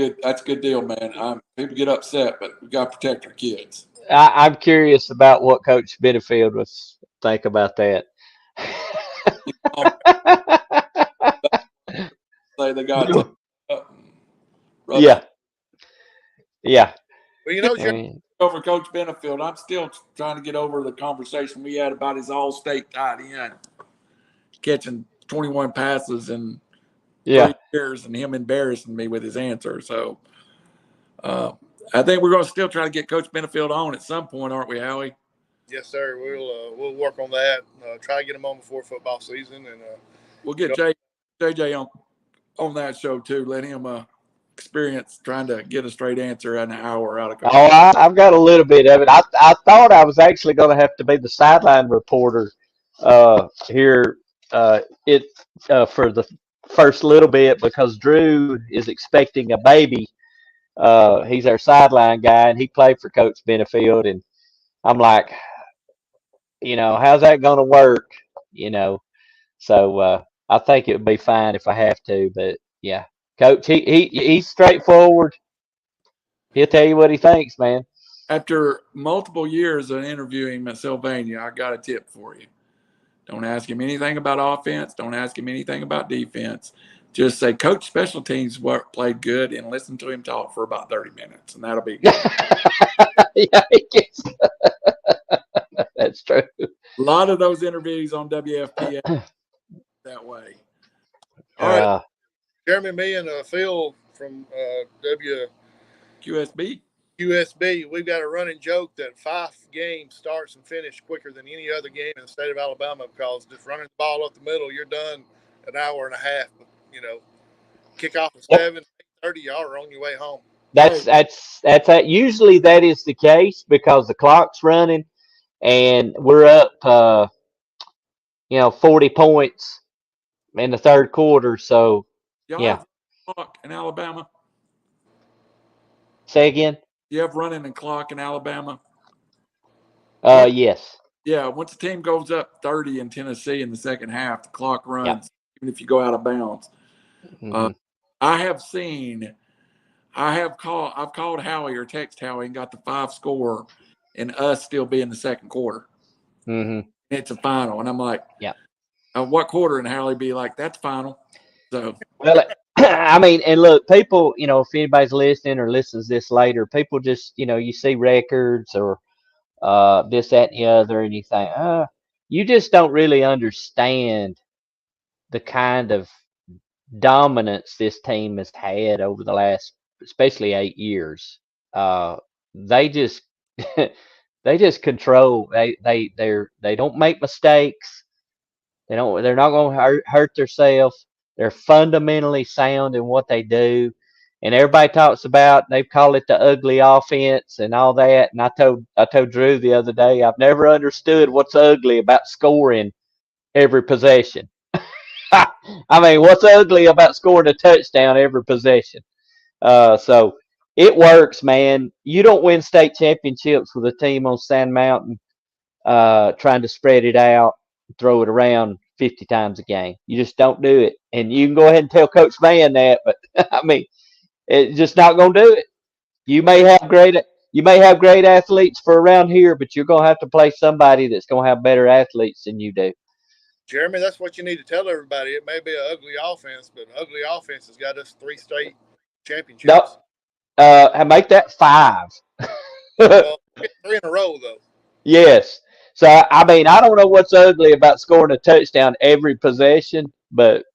good deal, man. People get upset, but we got to protect our kids. I'm curious about what Coach Benefield would think about that. Say they got to yeah. Yeah. Well, you know, Jeremy, over Coach Benefield, I'm still trying to get over the conversation we had about his all-state tight end catching 21 passes in 3 years and him embarrassing me with his answer. So I think we're going to still try to get Coach Benefield on at some point, aren't we, Howie? Yes, sir. We'll work on that. Try to get him on before football season, and we'll get JJ on that show too. Let him experience trying to get a straight answer in an hour out of Coach. Oh, I've got a little bit of it. I thought I was actually going to have to be the sideline reporter here for the first little bit because Drew is expecting a baby. He's our sideline guy, and he played for Coach Benefield, and I'm like, how's that going to work? So I think it would be fine if I have to, but yeah, Coach, he's straightforward. He'll tell you what he thinks, man. After multiple years of interviewing him at Sylvania, I got a tip for you. Don't ask him anything about offense. Don't ask him anything about defense. Just say, Coach, special teams played good, and listen to him talk for about 30 minutes, and that'll be good. Yeah, that's true. A lot of those interviews on WFPA that way. All right. Jeremy, me and Phil from QSB, we've got a running joke that 5 games starts and finish quicker than any other game in the state of Alabama because just running the ball up the middle, you're done an hour and a half. Kick off at 7:30, y'all are on your way home. That's usually that is the case because the clock's running and we're up 40 points in the third quarter. So y'all have clock in Alabama. Say again. You have running and clock in Alabama. Yes. Yeah, once the team goes up 30 in Tennessee in the second half, the clock runs even if you go out of bounds. Mm-hmm. I've called Howie or text Howie and got the 5 score and us still be in the second quarter. Mm-hmm. It's a final. And I'm like, what quarter? And Howie be like, that's final. So, well, I mean, and look, people, if anybody's listening or listens this later, people just, you see records or this, that, and the other, and you think, you just don't really understand the kind of dominance this team has had over the last, especially 8 years. They just they just control. They don't make mistakes. They're not going to hurt themselves. They're fundamentally sound in what they do. And everybody talks about, they call it the ugly offense and all that. And I told Drew the other day, I've never understood what's ugly about scoring every possession. I mean, what's ugly about scoring a touchdown every possession? So it works, man. You don't win state championships with a team on Sand Mountain trying to spread it out, throw it around 50 times a game. You just don't do it. And you can go ahead and tell Coach Van that, but I mean, it's just not going to do it. You may have great athletes for around here, but you're going to have to play somebody that's going to have better athletes than you do. Jeremy, that's what you need to tell everybody. It may be an ugly offense, but an ugly offense has got us 3 state championships. No, make that 5. Well, 3 in a row, though. Yes. So, I mean, I don't know what's ugly about scoring a touchdown every possession, but,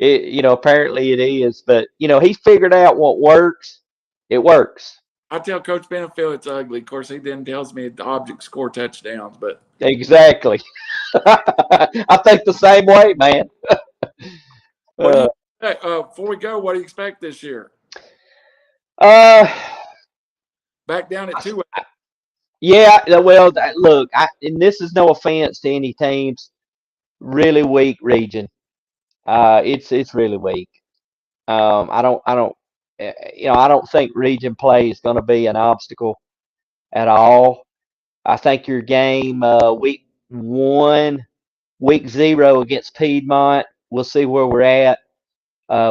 apparently it is. But, he figured out what works. It works. I tell Coach Benefield it's ugly. Of course, he then tells me the object score touchdowns. But exactly. I think the same way, man. Before we go, what do you expect this year? Back down at 2. Yeah, well, look, and this is no offense to any teams. Really weak region. It's really weak. I don't think region play is going to be an obstacle at all. I think your game week 1, week 0 against Piedmont. We'll see where we're at.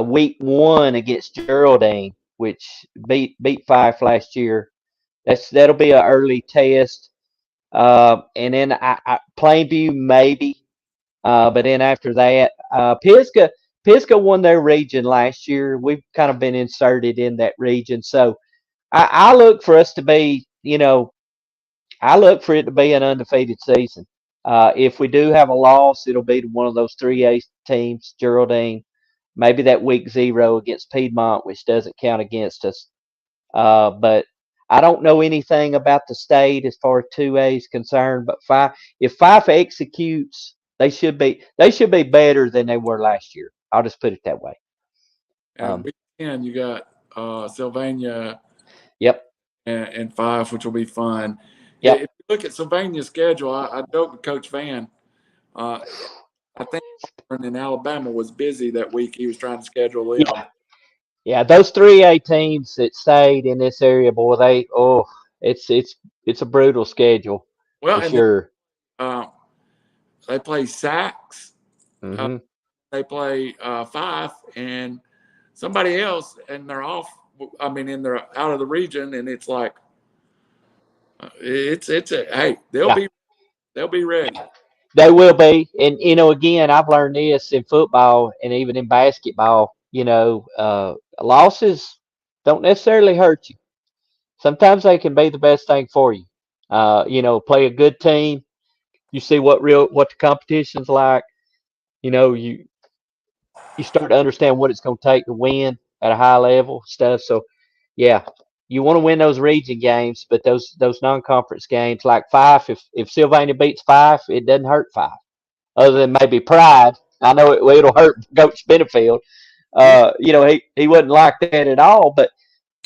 Week 1 against Geraldine, which beat Fife last year. That'll be an early test. And then Plainview maybe. But then after that, Pisgah won their region last year. We've kind of been inserted in that region, so I look for us to be, I look for it to be an undefeated season. If we do have a loss, it'll be to one of those 3A teams, Geraldine, maybe that week 0 against Piedmont, which doesn't count against us. But I don't know anything about the state as far as 2A is concerned. But if Fife executes, they should be better than they were last year. I'll just put it that way. And week 10, you got Sylvania. Yep. And Fife, which will be fun. Yep. If you look at Sylvania's schedule, I joked with Coach Van. I think in Alabama was busy that week. He was trying to schedule them. Yeah, those 3A teams that stayed in this area, boy, it's a brutal schedule. Well, for sure. They play Sachs. Mm-hmm. They play Fife and somebody else, and they're off. I mean, and they're out of the region, and it's like hey, they'll be ready. They will be, and again, I've learned this in football and even in basketball. Losses don't necessarily hurt you. Sometimes they can be the best thing for you. Play a good team. You see what the competition's like. You start to understand what it's going to take to win at a high level stuff. So, yeah, you want to win those region games, but those non-conference games like Fife, if Sylvania beats Fife, it doesn't hurt Fife, other than maybe pride. I know it'll hurt Coach Benefield. He wasn't like that at all, but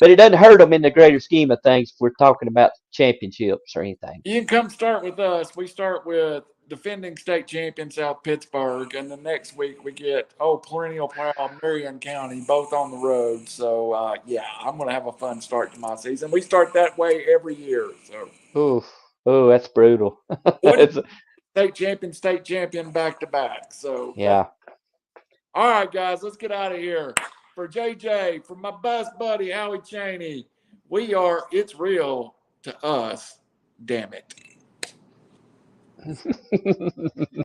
it doesn't hurt him in the greater scheme of things if we're talking about championships or anything. You can come start with us. We start with defending state champion South Pittsburgh, and the next week we get perennial proud Marion County, both on the road. So I'm going to have a fun start to my season. We start that way every year. So that's brutal. State champion back to back. So yeah. All right, guys, let's get out of here. For JJ, for my best buddy Howie Cheney, it's real to us. Damn it.